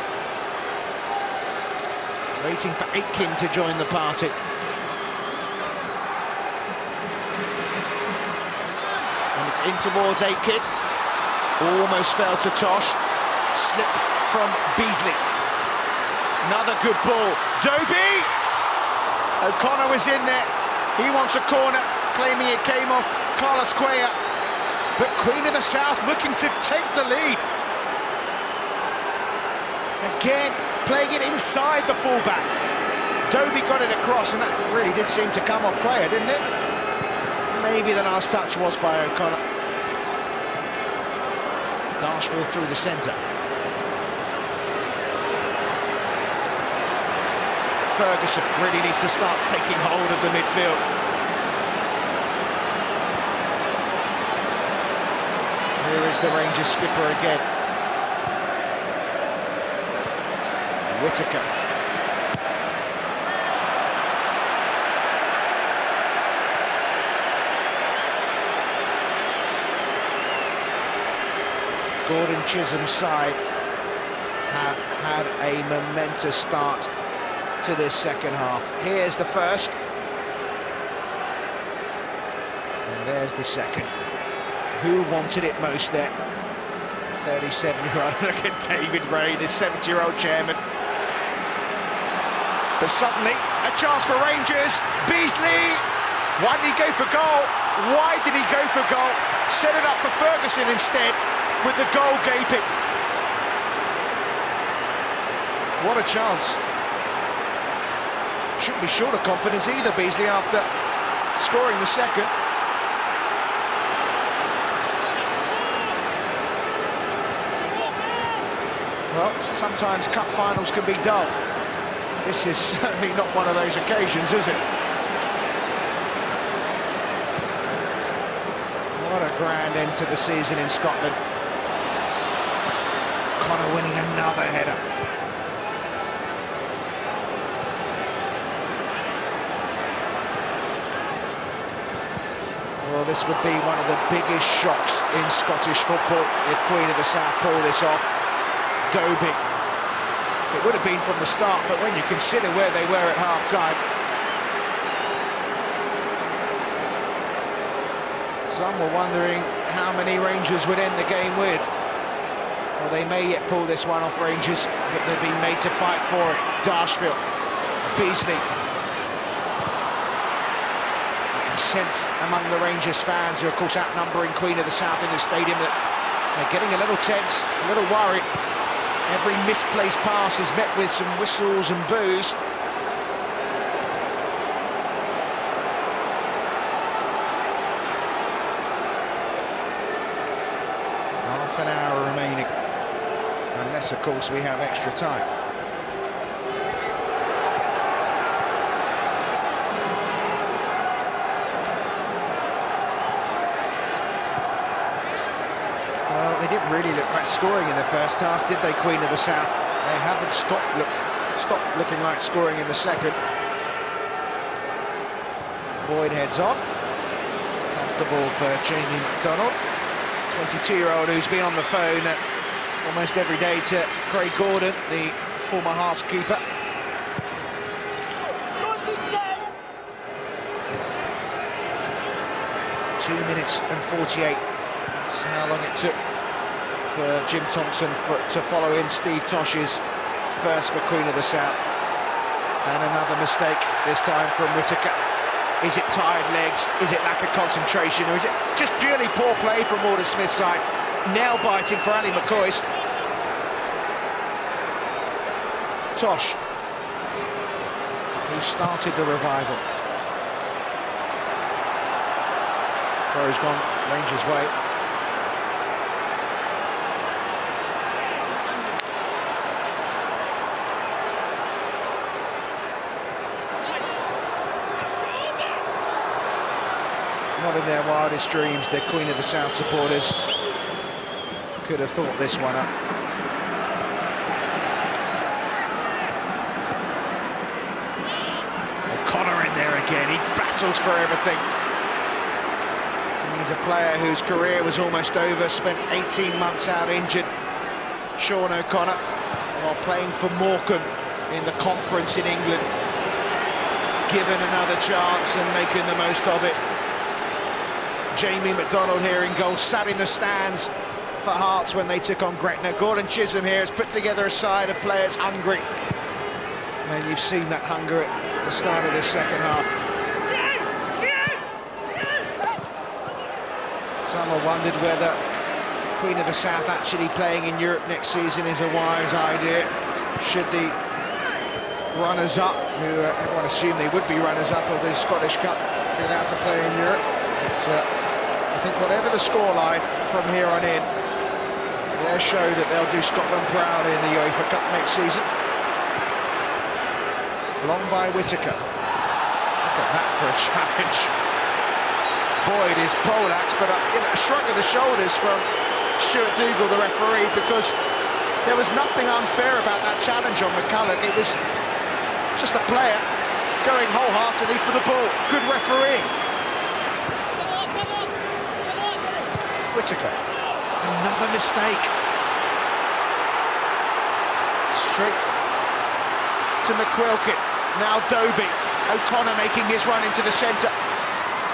Waiting for Aitken to join the party. And it's in towards Aitken. Almost fell to Tosh. Slip from Beasley. Another good ball. Dobie! O'Connor was in there. He wants a corner, claiming it came off Carlos Cuellar. But Queen of the South looking to take the lead. Again, playing it inside the fullback. Dobie got it across, and that really did seem to come off Cuellar, didn't it? Maybe the last touch was by O'Connor. Darshville through the centre. Ferguson really needs to start taking hold of the midfield. Here is the Rangers skipper again. Whittaker. Gordon Chisholm's side have had a momentous start to this second half. Here's the first. And there's the second. Who wanted it most there? 37-year-old, look at David Ray, the 70-year-old chairman. But suddenly, a chance for Rangers. Beasley! Why did he go for goal? Why did he go for goal? Set it up for Ferguson instead, with the goal gaping. What a chance. Shouldn't be short of confidence either, Beasley, after scoring the second. Well, sometimes cup finals can be dull. This is certainly not one of those occasions, is it? What a grand end to the season in Scotland. Connor winning another header. Well, this would be one of the biggest shocks in Scottish football if Queen of the South pull this off. Dobie. It would have been from the start, but when you consider where they were at half-time, some were wondering how many Rangers would end the game with. Well, they may yet pull this one off, Rangers, but they've been made to fight for it. Darshfield, Beasley. You can sense among the Rangers fans, who are of course outnumbering Queen of the South in the stadium, that they're getting a little tense, a little worried. Every misplaced pass is met with some whistles and boos. Half an hour remaining, unless of course we have extra time. Well, they didn't really look like scoring in the first half, did they, Queen of the South? They haven't stopped looking like scoring in the second. Boyd heads on. Comfortable for Jamie McDonald, 22-year-old who's been on the phone almost every day to Craig Gordon, the former Hearts keeper. Two minutes and 48. That's how long it took for Jim Thompson to follow in Steve Tosh's first for Queen of the South. And another mistake, this time from Whittaker. Is it tired legs? Is it lack of concentration? Or is it just purely poor play from Walter Smith's side? Nail-biting for Ali McCoist. Tosh, who started the revival. Throw's gone Rangers' way. Not in their wildest dreams, the Queen of the South supporters could have thought this one up. O'Connor in there again, he battles for everything. And he's a player whose career was almost over, spent 18 months out injured. Sean O'Connor, while playing for Morecambe in the conference in England, given another chance and making the most of it. Jamie McDonald here in goal, sat in the stands for Hearts when they took on Gretna. Gordon Chisholm here has put together a side of players hungry. And you've seen that hunger at the start of the second half. Some have wondered whether Queen of the South actually playing in Europe next season is a wise idea. Should the runners-up, who everyone assumed they would be runners-up of the Scottish Cup, be allowed to play in Europe? But I think whatever the scoreline from here on in, they'll show that they'll do Scotland proud in the UEFA Cup next season. Long by Whittaker. Look at that for a challenge. Boyd is poleaxed, but a shrug of the shoulders from Stuart Dougal, the referee, because there was nothing unfair about that challenge on McCulloch. It was just a player going wholeheartedly for the ball. Good refereeing. Whittaker, another mistake. Straight to McQuilkin, now Dobie. O'Connor making his run into the centre.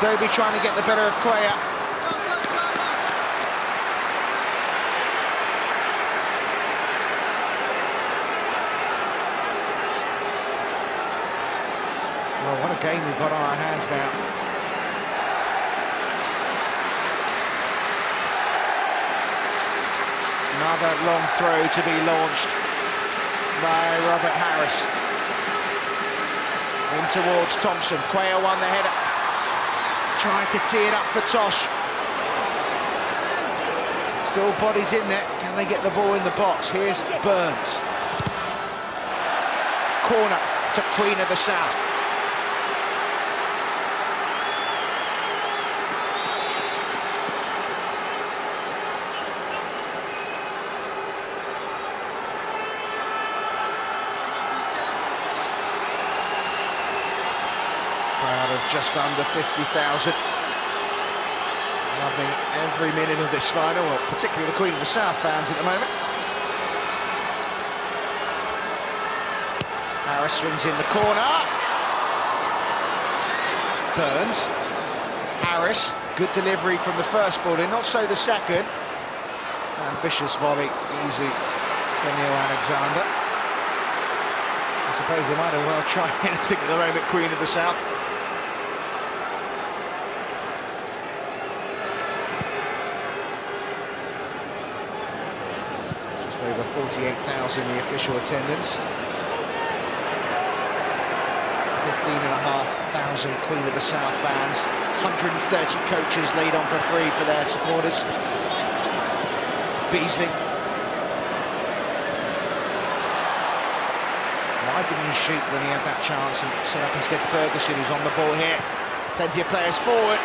Dobie trying to get the better of Cuellar. Well, what a game we've got on our hands now. Another long throw to be launched by Robert Harris. In towards Thompson. Cuellar won the header. Trying to tee it up for Tosh. Still bodies in there. Can they get the ball in the box? Here's Burns. Corner to Queen of the South. of just under 50,000. Loving every minute of this final, well, particularly the Queen of the South fans at the moment. Harris swings in the corner. Burns. Harris, good delivery from the first ball in, not so the second. Ambitious volley, easy for Neil Alexander. I suppose they might as well try anything at the moment, Queen of the South. Just over 48,000 the official attendance. 15,500 Queen of the South fans. 130 coaches laid on for free for their supporters. Beasley. Why didn't he shoot when he had that chance and set up instead Ferguson, who's on the ball here? Plenty of players forward.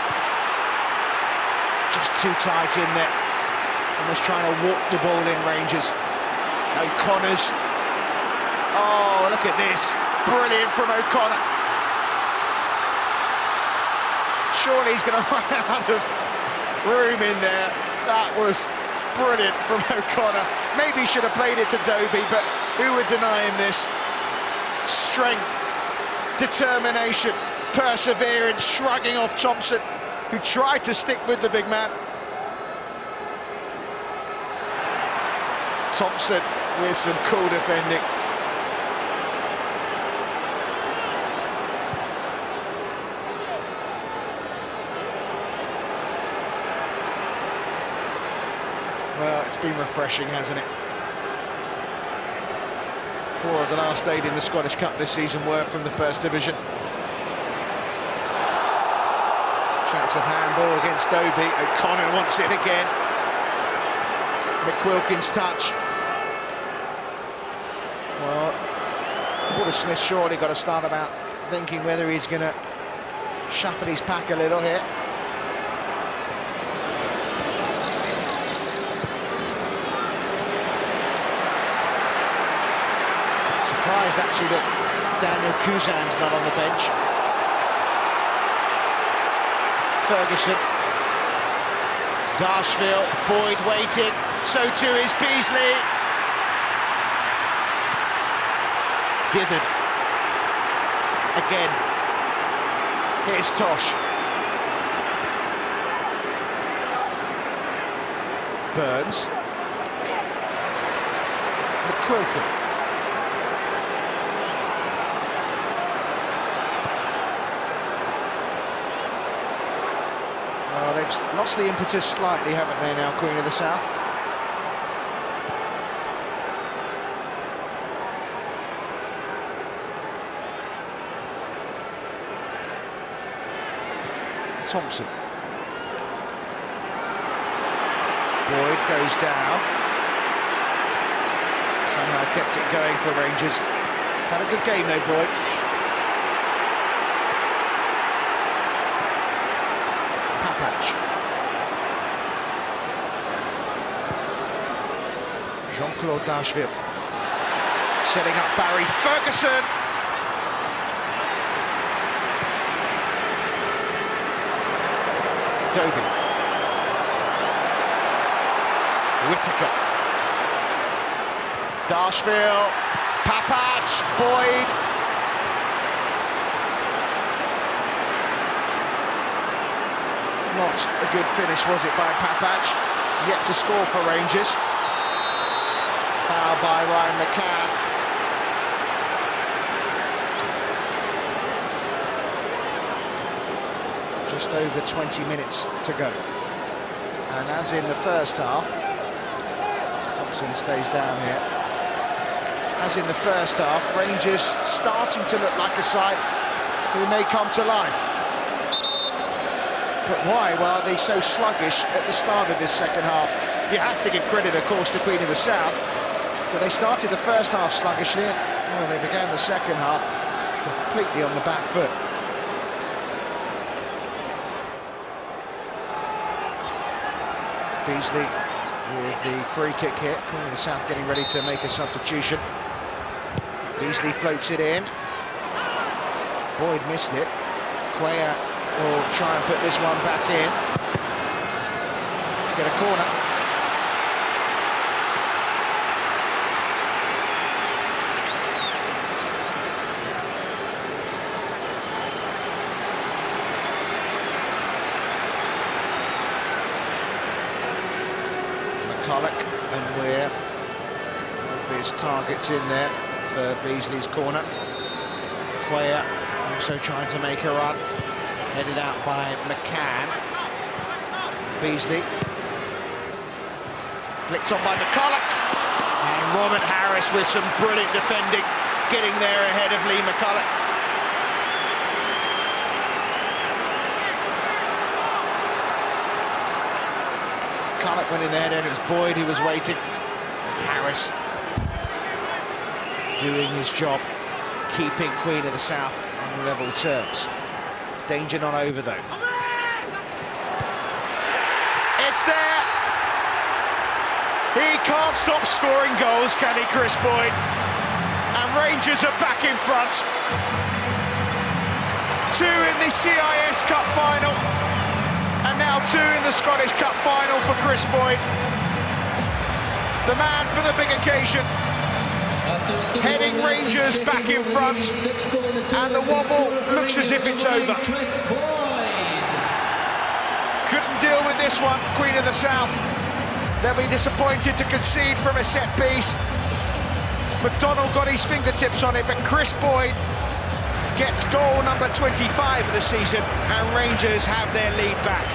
Just too tight in there. Almost trying to walk the ball in, Rangers. O'Connor's. Oh, look at this. Brilliant from O'Connor. Surely he's going to run out of room in there. That was brilliant from O'Connor. Maybe he should have played it to Dobie, but who would deny him this? Strength, determination, perseverance, shrugging off Thompson, who tried to stick with the big man. Thompson with some cool defending. Well, it's been refreshing, hasn't it? 4 of the last 8 in the Scottish Cup this season were from the First Division. Chance of handball against Dobie. O'Connor wants it again. McQuilkin's touch. Well, Watersmith surely got to start about thinking whether he's going to shuffle his pack a little here. Surprised actually that Daniel Kuzan's not on the bench. Ferguson. Darshfield, Boyd waiting, so too is Beasley. Dithered. Again. Here's Tosh. Burns. McQuilkin. Well, they've lost the impetus slightly, haven't they now, Queen of the South? Thompson. Boyd goes down. Somehow kept it going for Rangers. He's had a good game though, Boyd. Papach. Jean-Claude Darshfield. Setting up Barry Ferguson. Dobie. Whittaker. Darshfield. Papach. Boyd. Not a good finish, was it, by Papach? Yet to score for Rangers. Foul by Ryan McCann. Just over 20 minutes to go. And as in the first half, Thompson stays down here. As in the first half, Rangers starting to look like a side who may come to life. But why? Well, they're so sluggish at the start of this second half. You have to give credit, of course, to Queen of the South. But they started the first half sluggishly. Well, they began the second half completely on the back foot. Beasley with the free kick here. Queen of the South getting ready to make a substitution. Beasley floats it in. Boyd missed it. Quayer will try and put this one back in. Get a corner. McCulloch and Weir, obvious targets in there for Beasley's corner. Quayer also trying to make a run, headed out by McCann. Beasley, flicked on by McCulloch, and Robert Harris with some brilliant defending, getting there ahead of Lee McCulloch. McCulloch went in there, and it was Boyd who was waiting. Harris doing his job, keeping Queen of the South on level terms. Danger not over though. It's there! He can't stop scoring goals, can he, Chris Boyd? And Rangers are back in front. 2 in the CIS Cup final, and now 2 in the Scottish Cup final for Chris Boyd. The man for the big occasion. Heading Rangers back in front, and the wobble looks as if it's over. Couldn't deal with this one, Queen of the South. They'll be disappointed to concede from a set piece. McDonald got his fingertips on it, but Chris Boyd gets goal number 25 of the season, and Rangers have their lead back.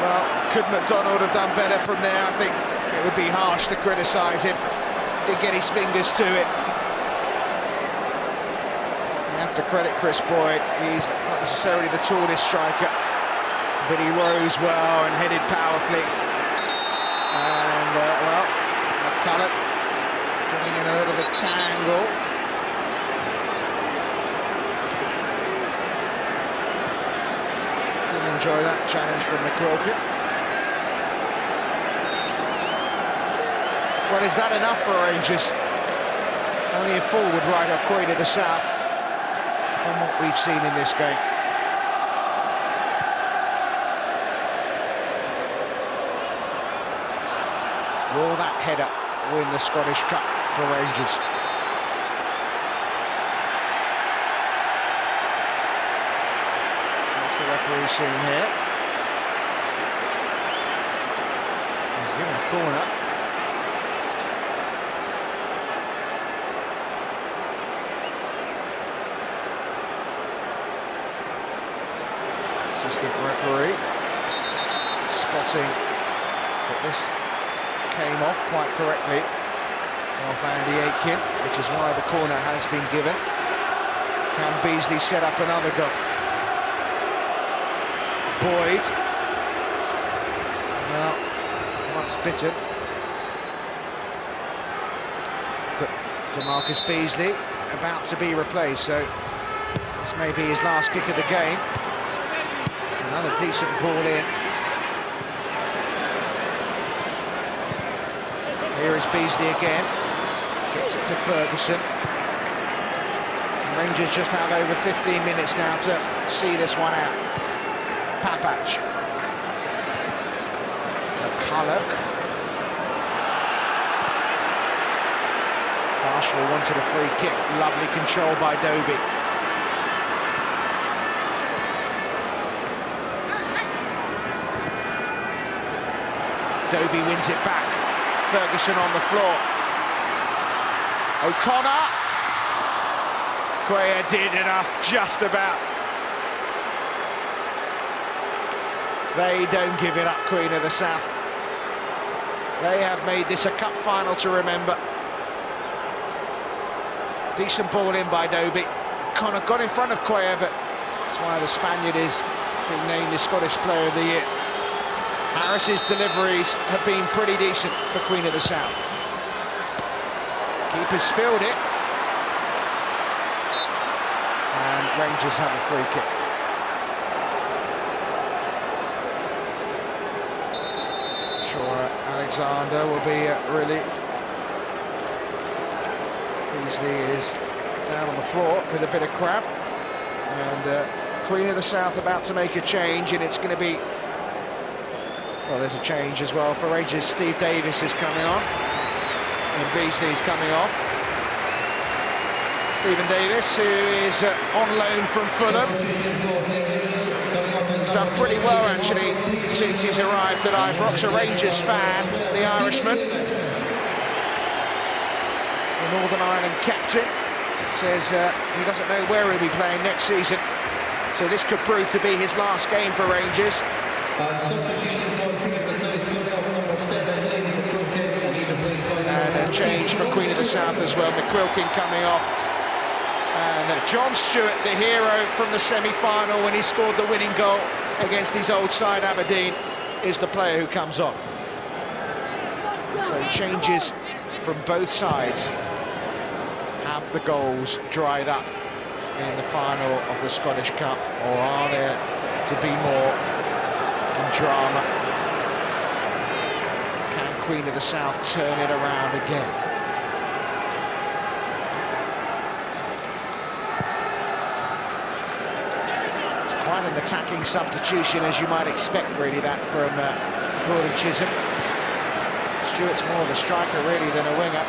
Well, could McDonald have done better from there? I think it would be harsh to criticise him. Did get his fingers to it. You have to credit Chris Boyd. He's not necessarily the tallest striker, but he rose well and headed powerfully. And, well, McCulloch getting in a little bit of a tangle. Didn't enjoy that challenge from McCulloch. Well, is that enough for Rangers? Only a forward right off Queen of the South from what we've seen in this game. Will that header win the Scottish Cup for Rangers? What's the referee seeing here? He's given a corner. Assistant referee spotting that this came off quite correctly off Andy Aitken, which is why the corner has been given. Can Beasley set up another goal? Boyd, well, once bitten, but DeMarcus Beasley about to be replaced, so this may be his last kick of the game. Another decent ball in. Here is Beasley again. Gets it to Ferguson. Rangers just have over 15 minutes now to see this one out. Papach. McCulloch. Marshall wanted a free kick. Lovely control by Dobie. Dobie wins it back. Ferguson on the floor. O'Connor. Quayer did enough, just about. They don't give it up, Queen of the South. They have made this a cup final to remember. Decent ball in by Dobie. O'Connor got in front of Quayer, but that's why the Spaniard is being named the Scottish Player of the Year. Harris's deliveries have been pretty decent for Queen of the South. Keeper's spilled it. And Rangers have a free kick. Sure, Alexander will be relieved. Beasley is down on the floor with a bit of cramp, and Queen of the South about to make a change, and it's going to be, well, there's a change as well for Rangers. Steve Davis is coming on, and Beasley is coming off. Stephen Davis, who is on loan from Fulham. He's done pretty well, actually, since he's arrived at Ibrox. A Rangers fan, the Irishman. The Northern Ireland captain says he doesn't know where he'll be playing next season. So this could prove to be his last game for Rangers. And a change for Queen of the South as well. McQuilkin coming off. And John Stewart, the hero from the semi-final when he scored the winning goal against his old side Aberdeen, is the player who comes on. So changes from both sides. Have the goals dried up in the final of the Scottish Cup, or are there to be more in drama? Can Queen of the South turn it around again? Quite an attacking substitution, as you might expect, really, that from Gordon Chisholm. Stewart's more of a striker, really, than a winger.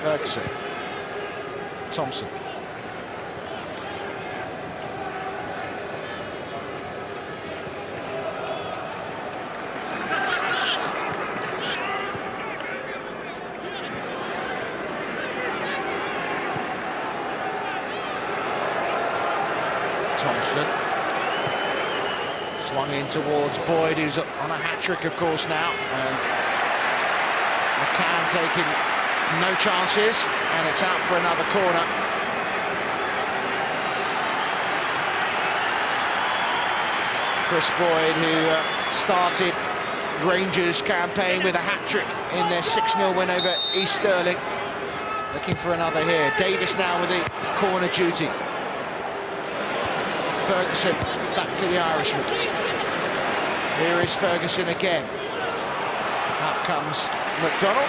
Ferguson. Thompson. Thompson swung in towards Boyd, who's on a hat-trick, of course, now, and McCann taking no chances, and it's out for another corner. Chris Boyd, who started Rangers' campaign with a hat-trick in their 6-0 win over East Stirling, looking for another here. Davis now with the corner duty. Ferguson back to the Irishman. Here is Ferguson again. Up comes McDonald.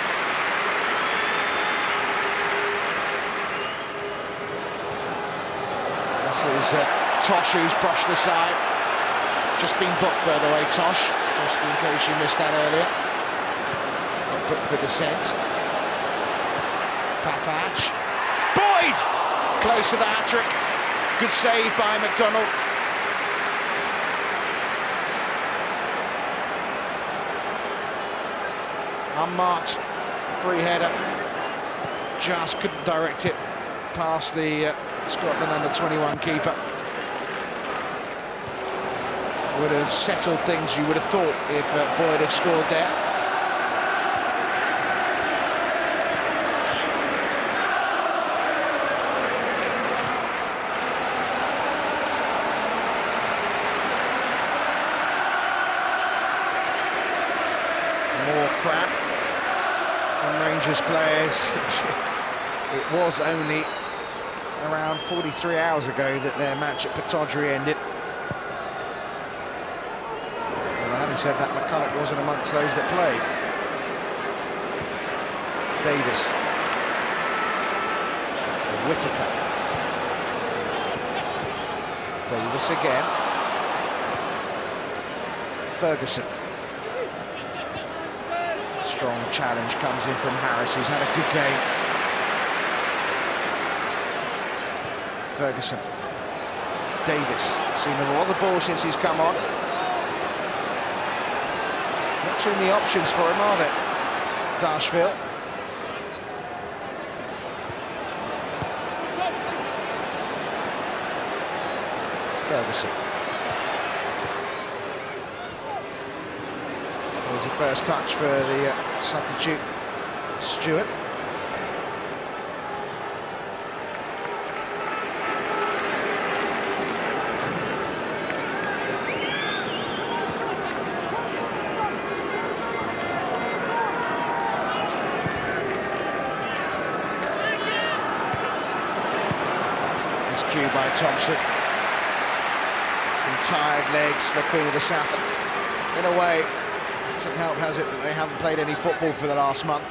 This is Tosh, who's brushed aside. Just been booked, by the way, Tosh, just in case you missed that earlier. Got booked for dissent. Papach. Boyd! Close to the hat-trick. Good save by McDonald. Unmarked free header. Just couldn't direct it past the Scotland under-21 keeper. Would have settled things, you would have thought, if Boyd had scored there. More crap from Rangers players. It was only around 43 hours ago that their match at Pittodrie ended. Well, having said that, McCulloch wasn't amongst those that played. Davis. Whittaker. Davis again. Ferguson. Strong challenge comes in from Harris, who's had a good game. Ferguson. Davis. Seen a lot of the ball since he's come on. Not too many options for him, are there? Dashville. Ferguson. There's a first touch for the substitute, Stewart. It's cued by Thompson. Some tired legs for Queen of the South. In a way, it doesn't help, has it, that they haven't played any football for the last month.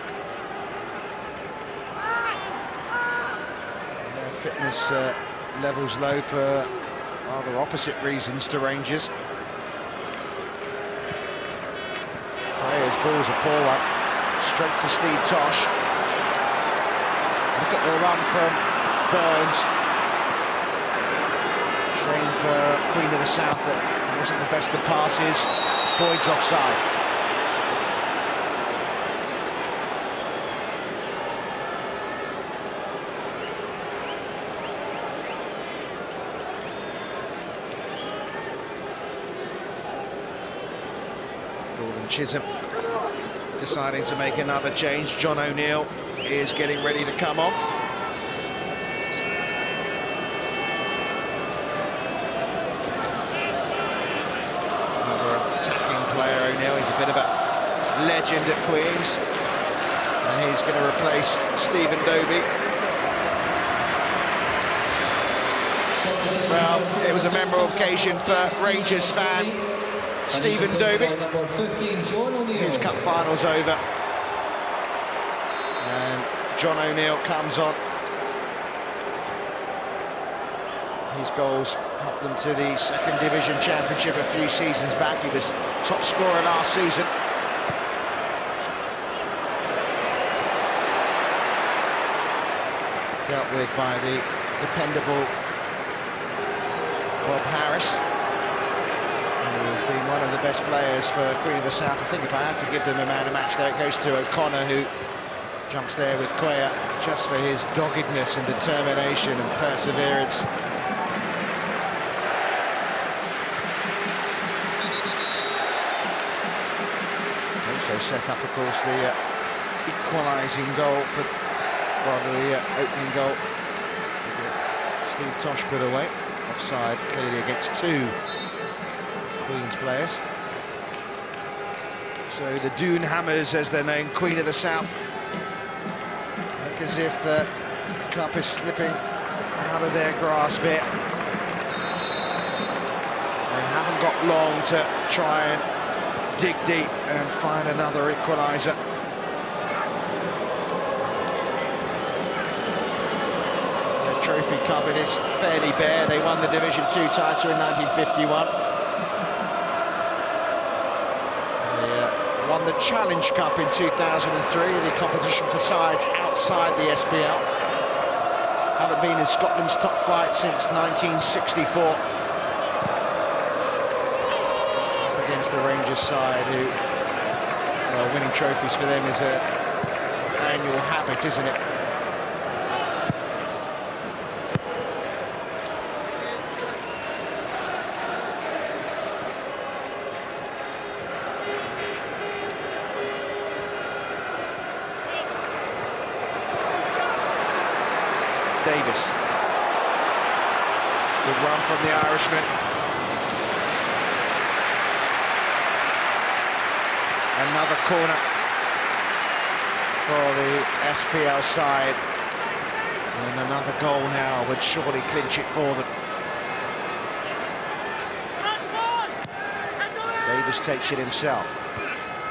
Their fitness levels low for rather opposite reasons to Rangers. His ball's a poor one. Straight to Steve Tosh. Look at the run from Burns. Shame for Queen of the South that it wasn't the best of passes. Boyd's offside. Gordon Chisholm deciding to make another change. John O'Neill is getting ready to come on. Another attacking player, O'Neill. He's a bit of a legend at Queen's. And he's going to replace Stephen Dobie. Well, it was a memorable occasion for Rangers fan Stephen Dobie. His cup final's over. And John O'Neill comes on. His goals helped them to the second division championship a few seasons back. He was top scorer last season. Dealt with by the dependable Bob Harris. He's been one of the best players for Queen of the South. I think if I had to give them a man of match there, it goes to O'Connor, who jumps there with Cuellar just for his doggedness and determination and perseverance. Also set up, of course, the equalising goal for, rather the opening goal. Steve Tosh put away, offside clearly against two Queen's players. So the Dune Hammers, as they're known, Queen of the South, look as if the cup is slipping out of their grasp here. They haven't got long to try and dig deep and find another equaliser. The trophy cupboard is fairly bare. They won the Division 2 title in 1951. Won the Challenge Cup in 2003, the competition for sides outside the SPL. Haven't been in Scotland's top flight since 1964. Up against the Rangers side, who, well, winning trophies for them is an annual habit, isn't it? Davis. Good run from the Irishman. Another corner for the SPL side. And another goal now would surely clinch it for them. Davis takes it himself.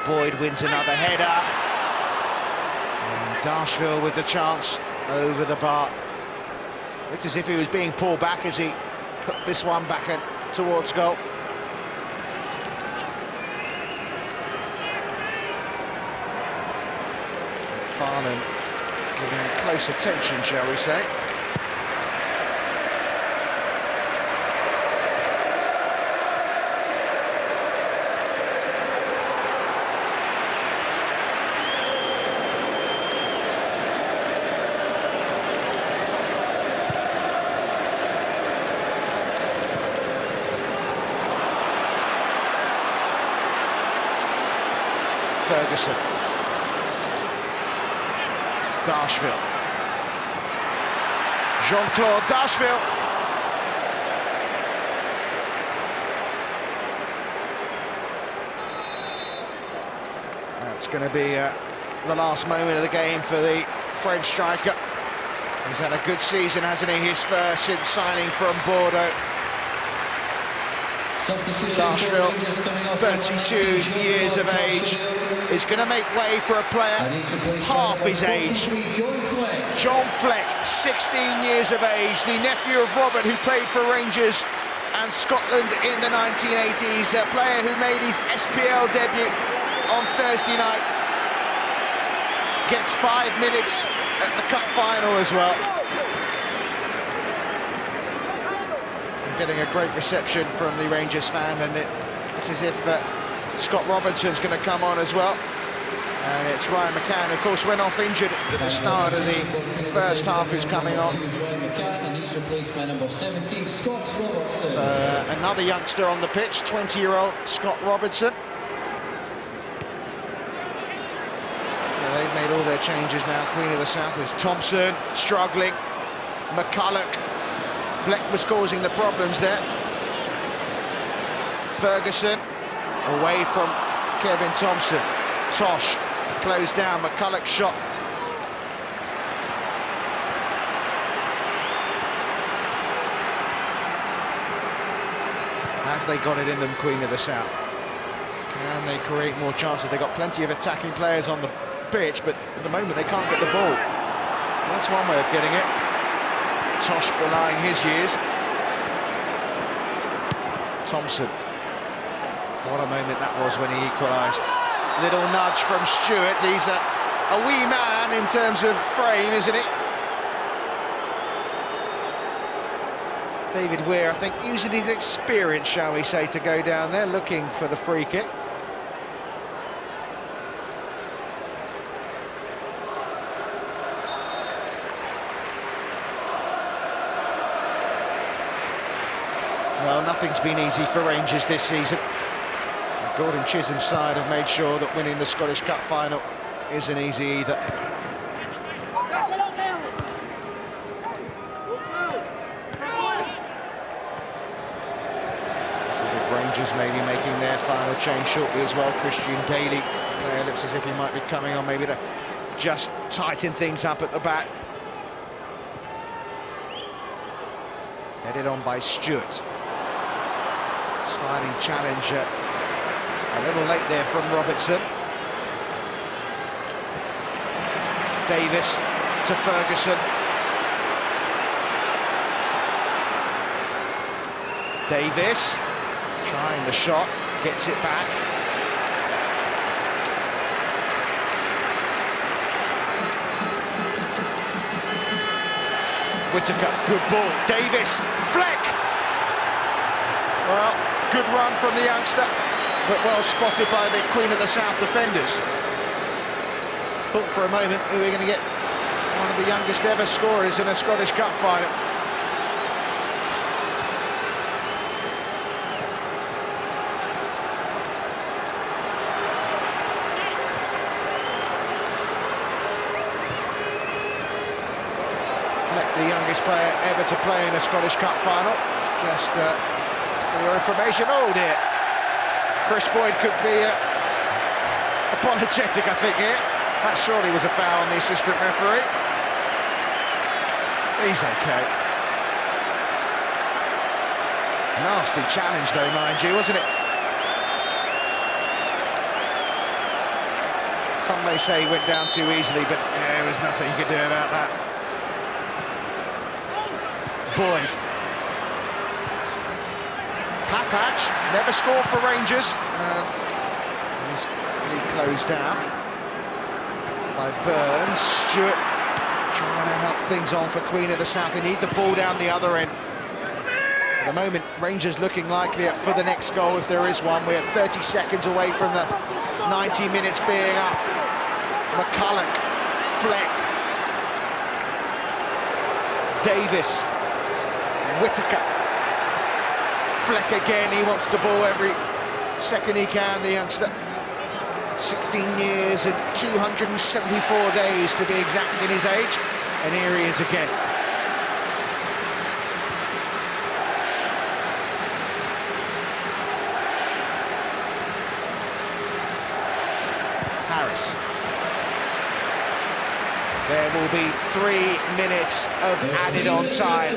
Boyd wins another header. And Darshville with the chance over the bar. Looked as if he was being pulled back as he put this one back towards goal. Farnan giving close attention, shall we say. Ferguson. Darshville. Jean-Claude Darshville. That's going to be the last moment of the game for the French striker. He's had a good season, hasn't he? His first since signing from Bordeaux. Darshville, 32 years of age, is going to make way for a player half his age. John Fleck, 16 years of age, the nephew of Robert, who played for Rangers and Scotland in the 1980s, a player who made his SPL debut on Thursday night. Gets 5 minutes at the cup final as well. Getting a great reception from the Rangers fan, and it's as if Scott Robertson's going to come on as well. And it's Ryan McCann, of course, went off injured at the start of the first half, who's coming off. So another youngster on the pitch, 20-year-old Scott Robertson. So they've made all their changes now. Queen of the South is Thompson, struggling. McCulloch. Fleck was causing the problems there. Ferguson away from Kevin Thompson. Tosh closed down. McCulloch's shot. Have they got it in them, Queen of the South? Can they create more chances? They've got plenty of attacking players on the pitch, but at the moment they can't get the ball. That's one way of getting it. Tosh belying his years. Thompson. What a moment that was when he equalised. Little nudge from Stewart. He's a wee man in terms of frame, isn't he? David Weir, I think, using his experience, shall we say, to go down there, looking for the free kick. Well, nothing's been easy for Rangers this season. Gordon Chisholm's side have made sure that winning the Scottish Cup final isn't easy either. Looks as if Rangers may be making their final change shortly as well. Christian Daly, player, looks as if he might be coming on maybe to just tighten things up at the back. Headed on by Stewart. Sliding challenge, a little late there from Robertson. Davis to Ferguson. Davis trying the shot, gets it back. Whittaker, good ball. Davis, Fleck. Well, good run from the youngster, but well spotted by the Queen of the South defenders. Thought for a moment who we're going to get one of the youngest ever scorers in a Scottish Cup final. Fleck, the youngest player ever to play in a Scottish Cup final. Just for your information, oh dear. Chris Boyd could be apologetic, I think, here. That surely was a foul on the assistant referee. He's okay. Nasty challenge, though, mind you, wasn't it? Some may say he went down too easily, but there was nothing you could do about that. Boyd. Papach, never scored for Rangers. He's really closed down by Burns. Stewart trying to help things on for Queen of the South. They need the ball down the other end. At the moment, Rangers looking likely for the next goal, if there is one. We're 30 seconds away from the 90 minutes being up. McCulloch, Fleck, Davis, Whittaker. Fleck again, he wants the ball every second he can, the youngster. 16 years and 274 days to be exact in his age, and here he is again. Harris. There will be 3 minutes of added on time.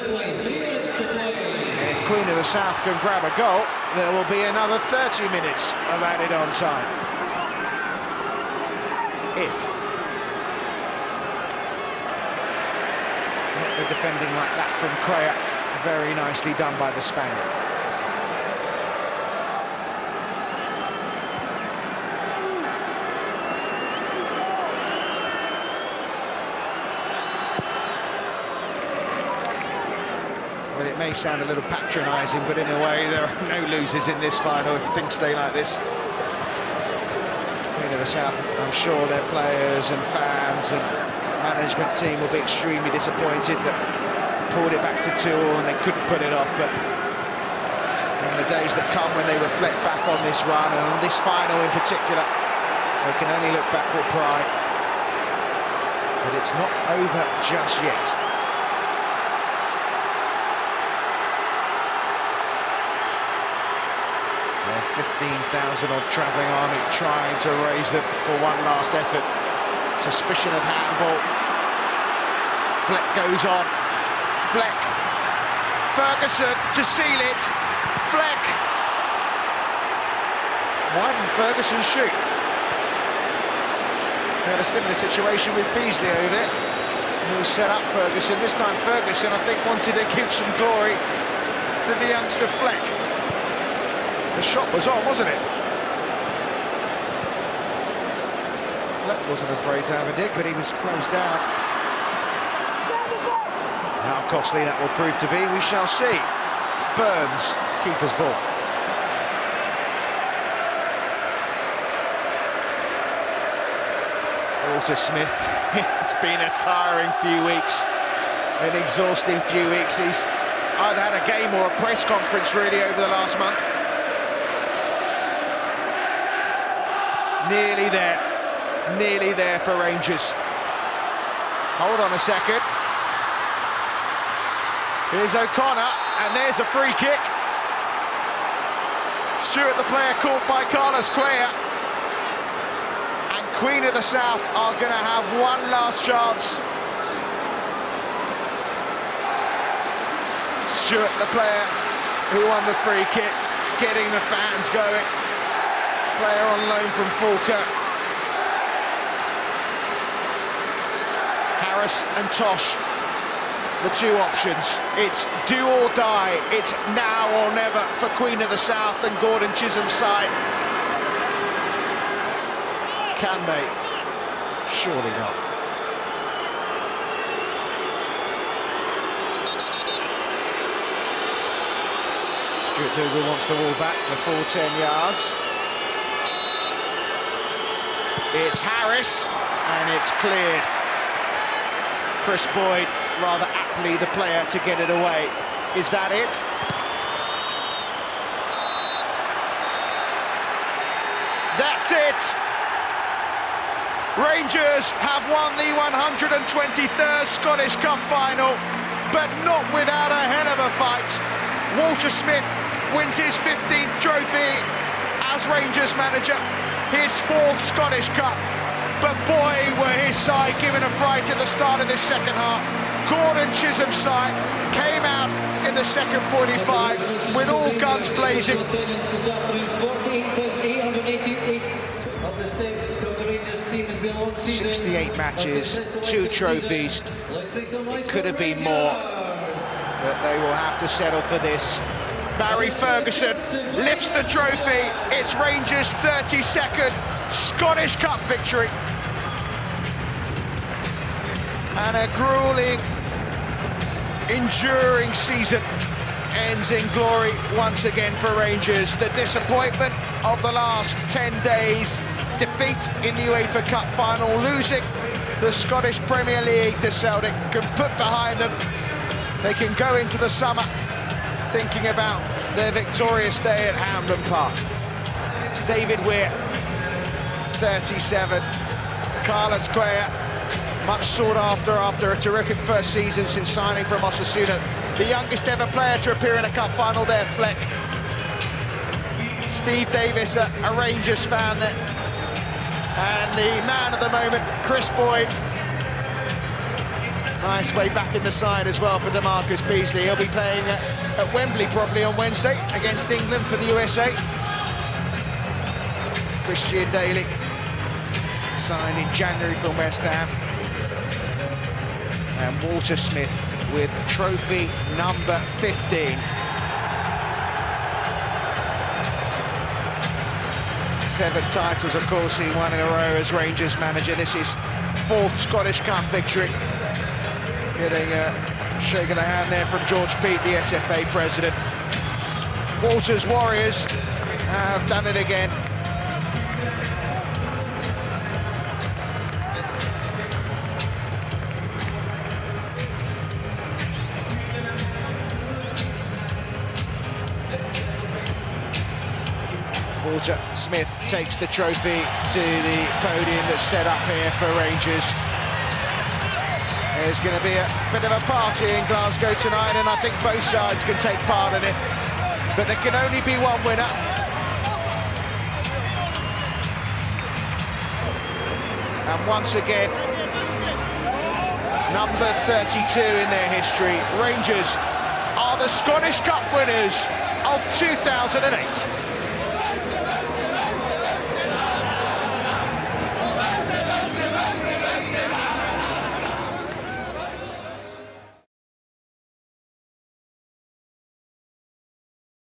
And if Queen of the South can grab a goal, there will be another 30 minutes of added on time. If not the defending like that from Cuellar, very nicely done by the Spaniard. Well, it may sound a little patronising, but in a way there are no losers in this final if things stay like this. Queen of the South, I'm sure their players and fans and management team will be extremely disappointed that pulled it back to 2-2 and they couldn't put it off, but in the days that come when they reflect back on this run and on this final in particular, they can only look back with pride. But it's not over just yet. Their 15,000 odd travelling army trying to raise them for one last effort. Suspicion of handball. Fleck goes on. Fleck. Ferguson to seal it. Fleck. Why didn't Ferguson shoot? We had a similar situation with Beasley over there, who set up Ferguson. This time Ferguson, I think, wanted to give some glory to the youngster Fleck. The shot was on, wasn't it? Fleck wasn't afraid to have a dig, but he was closed down. How costly that will prove to be, we shall see. Burns, keeper's ball. Walter Smith, it's been a tiring few weeks, an exhausting few weeks. He's either had a game or a press conference really over the last month. Nearly there for Rangers. Hold on a second. Here's O'Connor, and there's a free kick. Stewart, the player, caught by Carlos Cuellar. And Queen of the South are going to have one last chance. Stewart, the player who won the free kick, getting the fans going. Player on loan from Falkirk. Harris and Tosh, the two options. It's do or die. It's now or never for Queen of the South and Gordon Chisholm's side. Can they? Surely not. Stuart Dougal wants the ball back, the full 10 yards. It's Harris, and it's cleared. Chris Boyd, rather aptly the player to get it away. Is that it? That's it! Rangers have won the 123rd Scottish Cup final, but not without a hell of a fight. Walter Smith wins his 15th trophy as Rangers manager, his 4th Scottish Cup. But boy, were his side given a fright at the start of this second half. Gordon Chisholm's side came out in the second 45 with all guns blazing. 68 matches, 2 trophies. It could have been more, but they will have to settle for this. Barry Ferguson lifts the trophy. It's Rangers' 32nd Scottish Cup victory. And a gruelling, enduring season ends in glory once again for Rangers. The disappointment of the last 10 days, defeat in the UEFA Cup final, losing the Scottish Premier League to Celtic, can put behind them. They can go into the summer thinking about their victorious day at Hampden Park. David Weir, 37. Carlos Cuellar, much sought after a terrific first season since signing from Osasuna. The youngest ever player to appear in a cup final there, Fleck. Steve Davis, a Rangers fan there. And the man of the moment, Chris Boyd. Nice way back in the side as well for DeMarcus Beasley. He'll be playing at Wembley probably on Wednesday against England for the USA. Christian Daly, signed in January from West Ham. And Walter Smith with trophy number 15. 7 titles, of course, he won in a row as Rangers manager. This is 4th Scottish Cup victory. Getting a shake of the hand there from George Peat, the SFA president. Walter's Warriors have done it again. Walter Smith takes the trophy to the podium that's set up here for Rangers. There's going to be a bit of a party in Glasgow tonight, and I think both sides can take part in it. But there can only be one winner. And once again, number 32 in their history, Rangers are the Scottish Cup winners of 2008.